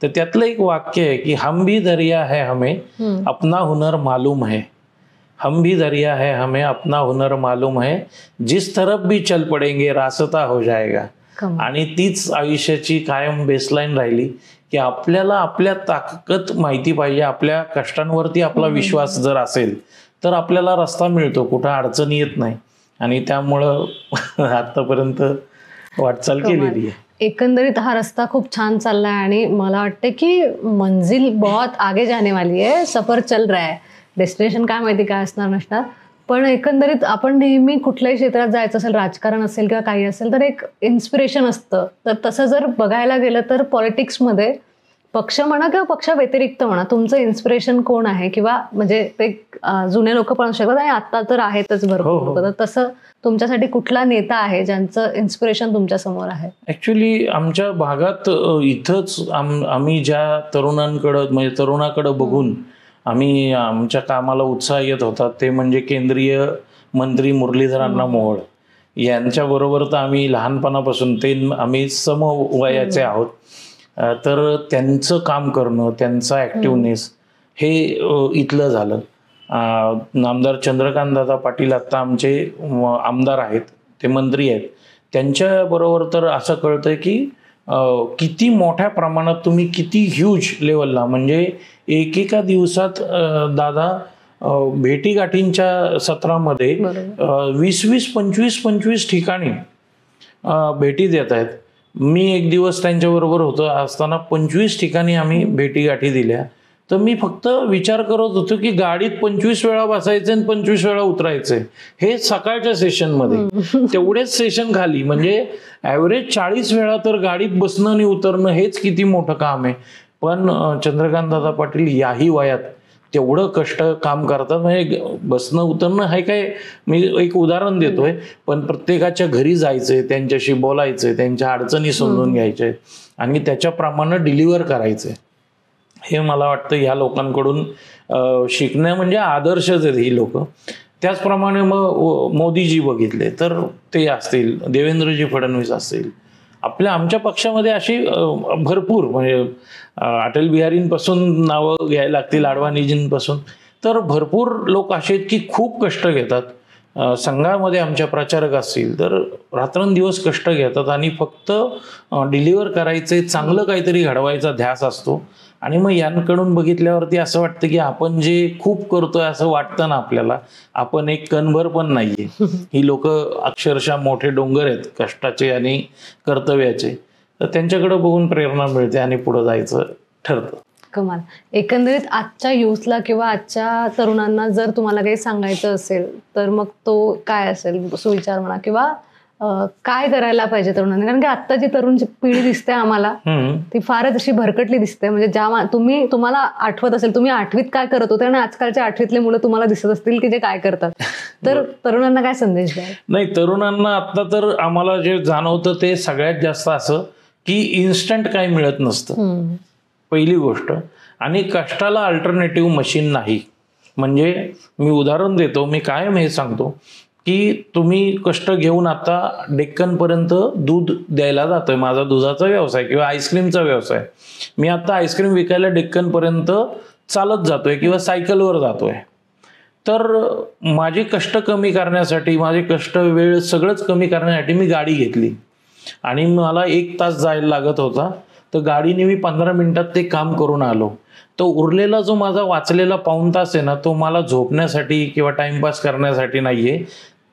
तर त्यातलं एक वाक्य आहे की हम भी दरिया है हमें अपना हुनर मालूम है, हम भी दरिया है हमें अपना हुनर मालूम है, जिस तरफ भी चल पडेंगे रास्ता हो जाएगा. आणि तीच आयुष्याची कायम बेसलाईन राहिली की आपल्याला आपल्या ताकद माहिती पाहिजे. आपल्या कष्टांवरती आपला विश्वास जर असेल तर आपल्याला रस्ता मिळतो, कुठं अडचण येत नाही. आणि त्यामुळं आतापर्यंत वाटचाल केलेली आहे. एकंदरीत हा रस्ता खूप छान चाललाय आणि मला वाटतं की मंजिल बहुत आगे जाने वाली है, सफर चल रहा है. डेस्टिनेशन काय माहिती काय असणार नसणार, पण एकंदरीत आपण नेहमी कुठल्याही क्षेत्रात जायचं असेल, राजकारण असेल किंवा काही असेल, तर एक इन्स्पिरेशन असतं. तर तसं जर बघायला गेलं तर पॉलिटिक्समध्ये पक्ष म्हणा किंवा पक्ष व्यतिरिक्त म्हणा, तुमचं इन्स्पिरेशन कोण आहे? किंवा म्हणजे ते जुने लोक पण शकतात आणि आता तर आहेतच भरपूर लोक, तर तसं तुमच्यासाठी कुठला नेता आहे ज्यांचं इन्स्पिरेशन तुमच्या समोर आहे? ऍक्च्युली आमच्या भागात इथंच आम्ही ज्या तरुणाकडे बघून आम्ही आमच्या कामाला उत्साह येत होता ते म्हणजे केंद्रीय मंत्री मुरलीधर अण्णा मोहोळ यांच्याबरोबर. तर आम्ही लहानपणापासून आम्ही समवयाचे आहोत. तर त्यांचं काम करणं, त्यांचा ॲक्टिवनेस हे इथलं झालं. आमदार चंद्रकांत दादा पाटील आता आमचे आमदार आहेत, ते मंत्री आहेत. त्यांच्याबरोबर तर असं कळतंय की किती मोठ्या प्रमाणात तुम्ही किती ह्यूज लेवलला, म्हणजे एकेका दिवसात दादा भेटीगाठींच्या सत्रामध्ये 20-25 ठिकाणी भेटी देत आहेत. मी एक दिवस त्यांच्याबरोबर होतो असताना 25 ठिकाणी आम्ही भेटीगाठी दिल्या. तर मी फक्त विचार करत होतो की गाडीत 25 वेळा बसायचे आणि 25 वेळा उतरायचे, हे सकाळच्या सेशनमध्ये. तेवढेच सेशन खाली, म्हणजे ॲव्हरेज 40 वेळा तर गाडीत बसणं आणि उतरणं हेच किती मोठं काम आहे. पण चंद्रकांत दादा पाटील याही वयात तेवढं कष्ट काम करतात. म्हणजे बसणं उतरणं हे काय, मी एक उदाहरण देतोय, पण प्रत्येकाच्या घरी जायचंय, त्यांच्याशी बोलायचंय, त्यांच्या अडचणी समजून घ्यायच्या आणि त्याच्याप्रमाणे डिलिव्हर करायचंय. हे मला वाटतं ह्या लोकांकडून शिकणं म्हणजे आदर्शच आहेत ही लोक. त्याचप्रमाणे मग मोदीजी बघितले तर ते असतील, देवेंद्रजी फडणवीस असतील, आमच्या पक्षामध्ये अशी भरपूर, म्हणजे अटल बिहारींपासून नावं घ्यायला लागतील, अडवाणीजींपासून, तर भरपूर लोक असे आहेत की खूप कष्ट घेतात. संघामध्ये आमच्या प्रचारक असतील तर रात्रंदिवस कष्ट घेतात आणि फक्त डिलिव्हर करायचे, चांगलं काहीतरी घडवायचा ध्यास असतो. आणि मग यांकडून बघितल्यावरती असं वाटतं की आपण जे खूप करतोय असं वाटतं ना आपल्याला, आपण एक कणभर पण नाहीये. ही लोक अक्षरशः मोठे डोंगर आहेत कष्टाचे आणि कर्तव्याचे. तर त्यांच्याकडे बघून प्रेरणा मिळते आणि पुढे जायचं ठरतं. कमाल. एकंदरीत आजच्या युथला किंवा आजच्या तरुणांना जर तुम्हाला काही सांगायचं असेल तर मग तो काय असेल, सुविचार म्हणा किंवा काय करायला पाहिजे तरुणांनी? कारण की आता जी तरुण पिढी दिसते आम्हाला ती फारच अशी भरकटली दिसते. म्हणजे ज्या तुम्हाला आठवत असेल, तुम्ही 8वीत काय करत होते आणि आजकालच्या 8वीतले मुलं तुम्हाला दिसत असतील की जे काय करतात. तर तरुणांना काय संदेश द्याल? नाही, तरुणांना आता तर आम्हाला जे जाणवतं ते सगळ्यात जास्त असं की इन्स्टंट काही मिळत नसतं, पहिली गोष्ट. आणि कष्टाला अल्टरनेटिव्ह मशीन नाही. म्हणजे मी उदाहरण देतो, मी कायम हे सांगतो की तुम्ही कष्ट घेऊन आता डेक्कनपर्यंत दूध द्यायला जातोय. माझा दुधाचा व्यवसाय किंवा आईस्क्रीमचा व्यवसाय, मी आता आईस्क्रीम विकायला डेक्कनपर्यंत चालत जातोय किंवा सायकलवर जातोय. तर माझे कष्ट कमी करण्यासाठी, माझे कष्ट, वेळ सगळंच कमी करण्यासाठी मी गाडी घेतली आणि मला 1 तास जायला लागत होता. तर गाडीने मी 15 मिनिटात ते काम करून आलो. तो उरलेला जो माझा वाचलेला पाऊण तास आहे ना, तो मला झोपण्यासाठी किंवा टाइमपास करण्यासाठी नाहीये.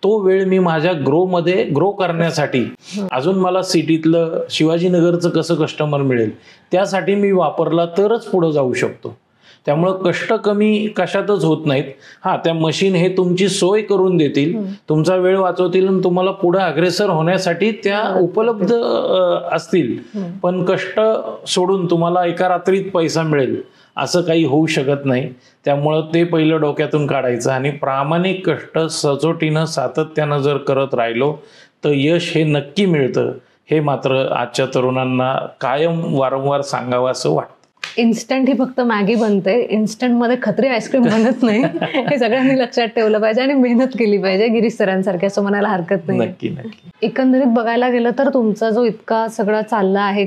तो वेळ मी माझ्या ग्रो करण्यासाठी, अजून मला सिटीतलं शिवाजीनगरचं कसं कस्टमर मिळेल त्यासाठी मी वापरला तरच पुढे जाऊ शकतो. त्यामुळं कष्ट कमी कशातच होत नाहीत. त्या मशीन हे तुमची सोय करून देतील, तुमचा वेळ वाचवतील आणि तुम्हाला पुढे अग्रेसर होण्यासाठी त्या उपलब्ध असतील. पण कष्ट सोडून तुम्हाला एका रात्रीत पैसा मिळेल असं काही होऊ शकत नाही. त्यामुळं ते पहिलं डोक्यातून काढायचं आणि प्रामाणिक कष्ट सचोटीनं सातत्यानं जर करत राहिलो तर यश हे नक्की मिळतं. हे मात्र आजच्या तरुणांना कायम वारंवार सांगावं असं वाटतं. इन्स्टंट ही फक्त मॅगी बनते, इन्स्टंटमध्ये खत्री आईस्क्रीम बनत नाही. हे सगळ्यांनी लक्षात ठेवलं पाहिजे आणि मेहनत केली पाहिजे, गिरीश सरांसारखे, असं म्हणायला हरकत नाही. नक्की नक्की. एकंदरीत बघायला गेलं तर तुमचा जो इतका सगळा चालला आहे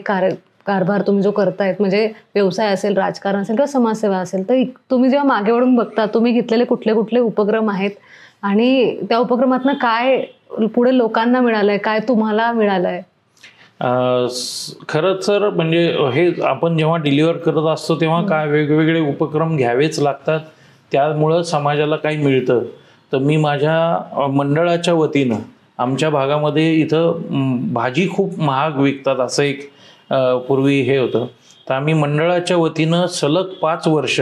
कारभार तुम्ही जो करतायत, म्हणजे व्यवसाय असेल, राजकारण असेल किंवा समाजसेवा असेल, तर तुम्ही जेव्हा मागे वळून बघता, तुम्ही घेतलेले कुठले कुठले उपक्रम आहेत आणि त्या उपक्रमातनं काय पुढे लोकांना मिळालंय, काय तुम्हाला मिळालंय? खरंच सर, म्हणजे हे आपण जेव्हा डिलिव्हर करत असतो तेव्हा काय वेगवेगळे उपक्रम घ्यावेच लागतात. त्यामुळं समाजाला काही मिळतं. तर मी माझ्या मंडळाच्या वतीनं, आमच्या भागामध्ये इथं भाजी खूप महाग विकतात असं एक पूर्वी हे होतं. तर आम्ही मंडळाच्या वतीनं सलग 5 वर्ष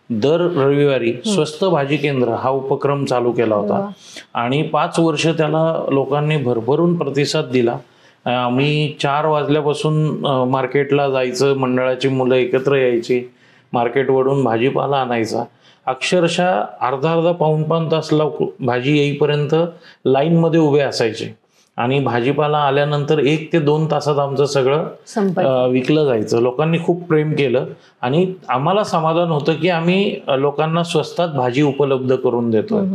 दर रविवारी स्वस्त भाजी केंद्र हा उपक्रम चालू केला होता आणि 5 वर्ष त्याला लोकांनी भरभरून प्रतिसाद दिला. आम्ही 4 वाजल्यापासून मार्केटला जायचं, मंडळाची मुलं एकत्र यायची, मार्केटवरून भाजीपाला आणायचा. अक्षरशः अर्धा पाऊण तास भाजी येईपर्यंत लाईनमध्ये उभे असायचे आणि भाजीपाला आल्यानंतर 1 ते 2 तासात आमचं सगळं विकलं जायचं. लोकांनी खूप प्रेम केलं आणि आम्हाला समाधान होतं की आम्ही लोकांना स्वस्तात भाजी उपलब्ध करून देतो.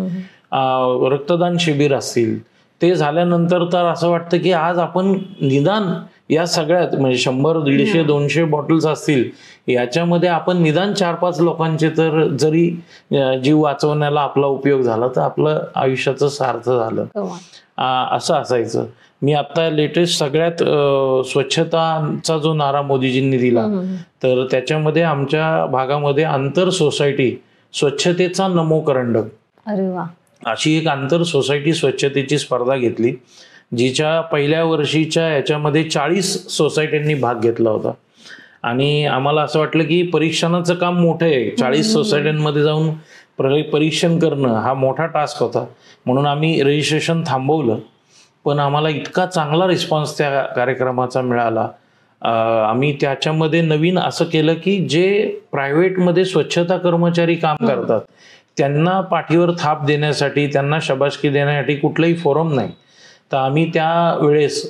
रक्तदान शिबिर असतील, ते झाल्यानंतर तर असं वाटतं की आज आपण निदान या सगळ्यात, म्हणजे 100, 150, 200 बॉटल्स असतील, याच्यामध्ये आपण निदान 4-5 लोकांचे तर जरी जीव वाचवण्याला आपला उपयोग झाला तर आपलं आयुष्याचं सार्थ झालं, असं असायचं. मी आता लेटेस्ट सगळ्यात स्वच्छताचा जो नारा मोदीजींनी दिला, तर त्याच्यामध्ये आमच्या भागामध्ये आंतर सोसायटी स्वच्छतेचा नमो करंडक अरे वा. अशी एक आंतर सोसायटी स्वच्छतेची स्पर्धा घेतली, जिच्या पहिल्या वर्षीच्या याच्यामध्ये 40 सोसायट्यांनी भाग घेतला होता. आणि आम्हाला असं वाटलं की परीक्षणाचं काम मोठं आहे, 40 सोसायट्यांमध्ये जाऊन परीक्षण करणं हा मोठा टास्क होता. म्हणून आम्ही रजिस्ट्रेशन थांबवलं. पण आम्हाला इतका चांगला रिस्पॉन्स त्या कार्यक्रमाचा मिळाला. आम्ही त्याच्यामध्ये नवीन असं केलं की जे प्रायव्हेटमध्ये स्वच्छता कर्मचारी काम करतात त्यांना पाठीवर थाप देण्यासाठी, त्यांना शाबासकी देण्यासाठी कुठलंही फोरम नाही. तर आम्ही त्या वेळेस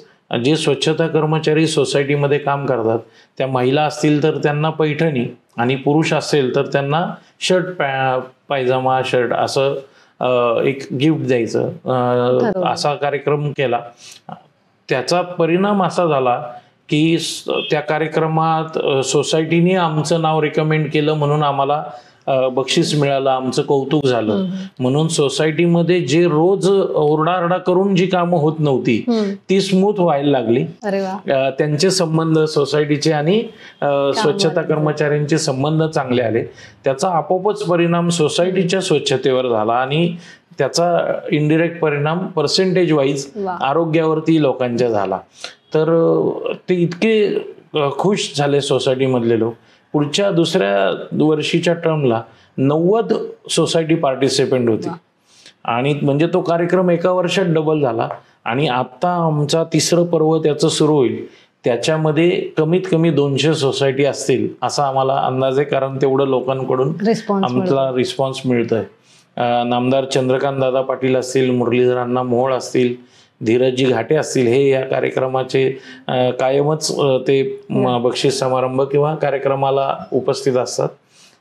जे स्वच्छता कर्मचारी सोसायटीमध्ये काम करतात, त्या महिला असतील तर त्यांना पैठणी, आणि पुरुष असेल तर त्यांना शर्ट, पायजामा, शर्ट असं एक गिफ्ट द्यायचं, असा कार्यक्रम केला. त्याचा परिणाम असा झाला की त्या कार्यक्रमात सोसायटीने आमचं नाव रिकमेंड केलं म्हणून आम्हाला बक्षीस मिळालं, आमचं कौतुक झालं. म्हणून सोसायटीमध्ये जे रोज ओरडाआरडा करून जी कामं होत नव्हती ती स्मूथ व्हायला लागली. त्यांचे संबंध सोसायटीचे आणि स्वच्छता कर्मचाऱ्यांचे संबंध चांगले आले. त्याचा आपोआपच परिणाम सोसायटीच्या स्वच्छतेवर झाला आणि त्याचा इनडिरेक्ट परिणाम पर्सेंटेज वाईज आरोग्यावरती लोकांच्या झाला. तर ते इतके खुश झाले सोसायटीमधले लोक. पुढच्या दुसऱ्या वर्षीच्या टर्मला 90 सोसायटी पार्टिसिपेंट होती आणि म्हणजे तो कार्यक्रम एका वर्षात डबल झाला. आणि आता आमचा तिसरं पर्व त्याचं सुरू होईल, त्याच्यामध्ये कमीत कमी 200 सोसायटी असतील असा आम्हाला अंदाज आहे, कारण तेवढं लोकांकडून आमचा रिस्पॉन्स मिळतोय. नामदार चंद्रकांत दादा पाटील असतील, मुरलीधर अण्णा मोहोळ असतील, धीरजजी घाटे असतील, हे या कार्यक्रमाचे कायमच ते बक्षीस समारंभ किंवा कार्यक्रमाला उपस्थित असतात.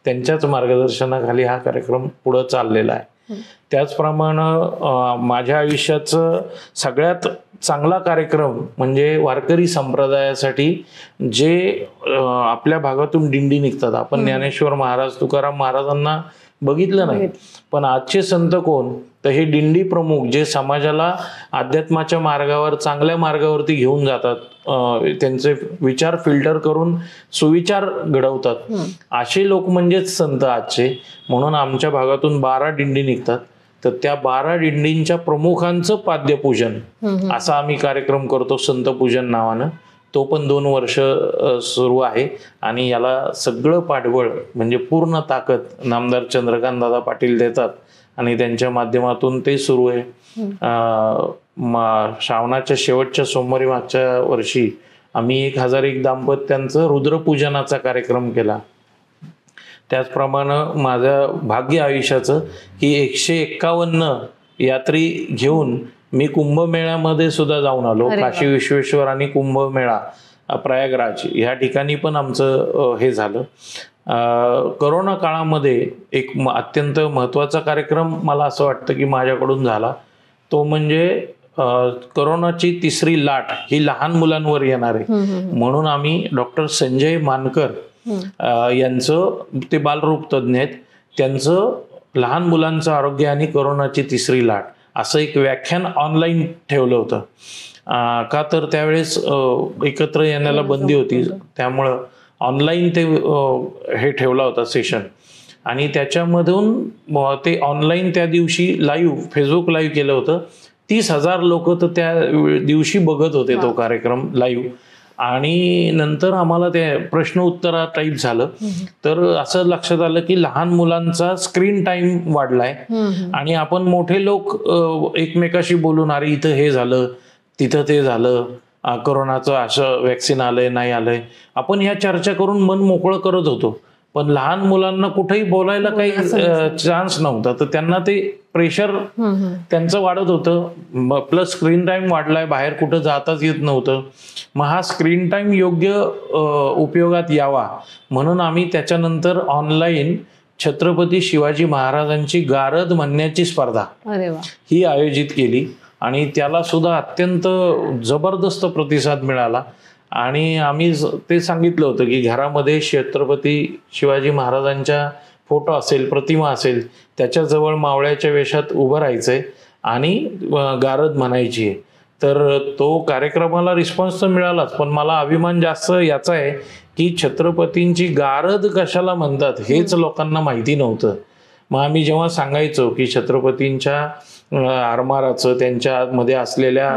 त्यांच्याच मार्गदर्शनाखाली हा कार्यक्रम पुढं चाललेला आहे. त्याचप्रमाणे माझ्या आयुष्याचं सगळ्यात चांगला कार्यक्रम म्हणजे वारकरी संप्रदायासाठी जे आपल्या भागातून दिंडी निघतात. आपण ज्ञानेश्वर महाराज, तुकाराम महाराजांना बघितलं नाही, पण आजचे संत कोण, तर हे दिंडी प्रमुख जे समाजाला अध्यात्माच्या मार्गावर, चांगल्या मार्गावरती घेऊन जातात, त्यांचे विचार फिल्टर करून सुविचार घडवतात, असे लोक म्हणजेच संत आजचे. म्हणून आमच्या भागातून 12 दिंडी निघतात. तर त्या 12 दिंडींच्या प्रमुखांचं पाद्यपूजन असा आम्ही कार्यक्रम करतो, संत पूजन नावानं. तो पण 2 वर्ष सुरू आहे आणि याला सगळं पाठबळ म्हणजे पूर्ण ताकद नामदार चंद्रकांत दादा पाटील देतात आणि त्यांच्या माध्यमातून ते सुरू आहे. श्रावणाच्या शेवटच्या सोमवारी मागच्या वर्षी आम्ही 1001 दाम्पत्यांचं रुद्रपूजनाचा कार्यक्रम केला. त्याचप्रमाणे माझं भाग्य आयुष्याचं की 151 यात्री घेऊन मी कुंभमेळ्यामध्ये सुद्धा जाऊन आलो. काशी विश्वेश्वर आणि कुंभमेळा प्रयागराज या ठिकाणी पण आमचं हे झालं. करोना काळामध्ये एक अत्यंत महत्त्वाचा कार्यक्रम मला असं वाटतं की माझ्याकडून झाला, तो म्हणजे करोनाची तिसरी लाट ही लहान मुलांवर येणार आहे म्हणून आम्ही डॉक्टर संजय मानकर यांचं, ते बालरोग तज्ज्ञ आहेत, त्यांचं लहान मुलांचं आरोग्य आणि करोनाची तिसरी लाट असं एक व्याख्यान ऑनलाईन ठेवलं होतं. का तर त्यावेळेस एकत्र येण्याला बंदी होती, त्यामुळं ऑनलाईन ते हे ठेवला होता सेशन. आणि त्याच्यामधून ते ऑनलाईन त्या दिवशी लाईव्ह, फेसबुक लाईव्ह केलं होतं. 30,000 लोक तर त्या दिवशी बघत होते तो कार्यक्रम लाईव्ह. आणि नंतर आम्हाला ते प्रश्न उत्तरा टाईप झालं, तर असं लक्षात आलं की लहान मुलांचा स्क्रीन टाइम वाढलाय आणि आपण मोठे लोक एकमेकाशी बोलून, अरे इथं हे झालं, तिथं ते झालं, करोनाचं असं वॅक्सिन आलंय, नाही आलंय, आपण ह्या चर्चा करून मन मोकळं करत होतो. पण लहान मुलांना कुठेही बोलायला काही चान्स नव्हता, तर त्यांना ते प्रेशर त्यांचं वाढत होतं. प्लस स्क्रीन टाइम वाढलाय, बाहेर कुठं जाताच येत नव्हतं. मग हा स्क्रीन टाइम योग्य उपयोगात यावा म्हणून आम्ही त्याच्यानंतर ऑनलाईन छत्रपती शिवाजी महाराजांची गारद म्हणण्याची स्पर्धा ही आयोजित केली आणि त्याला सुद्धा अत्यंत जबरदस्त प्रतिसाद मिळाला. आणि आम्ही ते सांगितलं होतं की घरामध्ये छत्रपती शिवाजी महाराजांच्या फोटो असेल, प्रतिमा असेल, त्याच्याजवळ मावळ्याच्या वेशात उभं राहायचंय आणि गारद म्हणायची आहे. तर तो कार्यक्रमाला रिस्पॉन्स तर मिळालाच, पण मला अभिमान जास्त याचा आहे की छत्रपतींची गारद कशाला म्हणतात हेच लोकांना माहिती नव्हतं. मग आम्ही जेव्हा सांगायचो की छत्रपतींच्या आरमाराचं, त्यांच्यामध्ये असलेल्या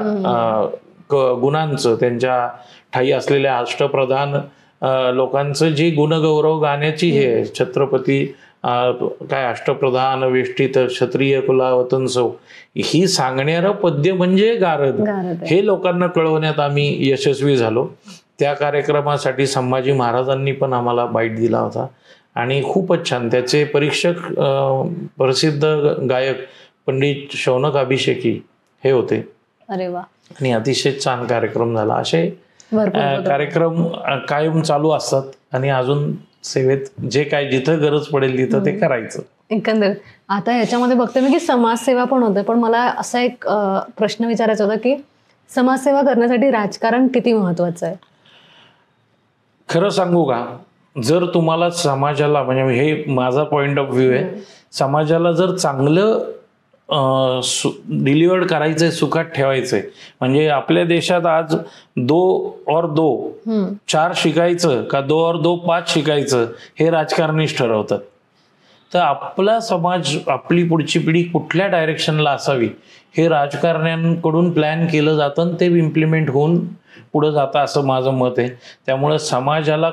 गुणांचं, त्यांच्या ठाई असलेल्या अष्टप्रधान लोकांचं जे गुणगौरव गाण्याची हे छत्रपती काय अष्टप्रधान वेष्टीत क्षत्रिय कुलावतन सौ, ही सांगणारं पद्य म्हणजे गारद, हे लोकांना कळवण्यात आम्ही यशस्वी झालो. त्या कार्यक्रमासाठी संभाजी महाराजांनी पण आम्हाला बाईट दिला होता आणि खूपच छान त्याचे परीक्षक प्रसिद्ध गायक पंडित शौनक अभिषेकी हे होते. अरे वा. आणि अतिशय छान कार्यक्रम झाला. असे कार्यक्रम कायम चालू असतात आणि अजून सेवेत जे काय जिथं गरज पडेल तिथं ते करायचं. एकंदरीत आता याच्यामध्ये बघते मी की समाजसेवा पण होते, पण मला असा एक प्रश्न विचारायचा होता की समाजसेवा करण्यासाठी राजकारण किती महत्वाचं आहे? खरं सांगू का, जर तुम्हाला समाजाला, म्हणजे हे माझा पॉइंट ऑफ व्ह्यू आहे, समाजाला जर चांगलं डिलिव्हर्ड करायचंय, सुखात ठेवायचंय, म्हणजे आपल्या देशात आज 2 और 2 4 शिकायचं का 2 और 2 5 शिकायचं हे राजकारणीच ठरवतात. तर आपला समाज, आपली पुढची पिढी कुठल्या डायरेक्शनला असावी हे राजकारण्यांकडून प्लॅन केलं जातं आणि ते इम्प्लिमेंट होऊन पुढे जातं असं माझं मत आहे. त्यामुळे समाजाला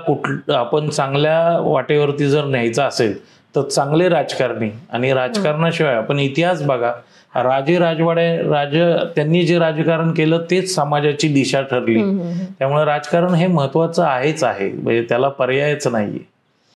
आपण चांगल्या वाटेवरती जर न्यायचं असेल तर चांगले राजकारणी, आणि राजकारणाशिवाय आपण इतिहास बघा, राजे त्यांनी जे राजकारण केलं तेच समाजाची दिशा ठरली. त्यामुळे राजकारण हे महत्वाचं आहेच आहे, म्हणजे त्याला पर्यायच नाहीये.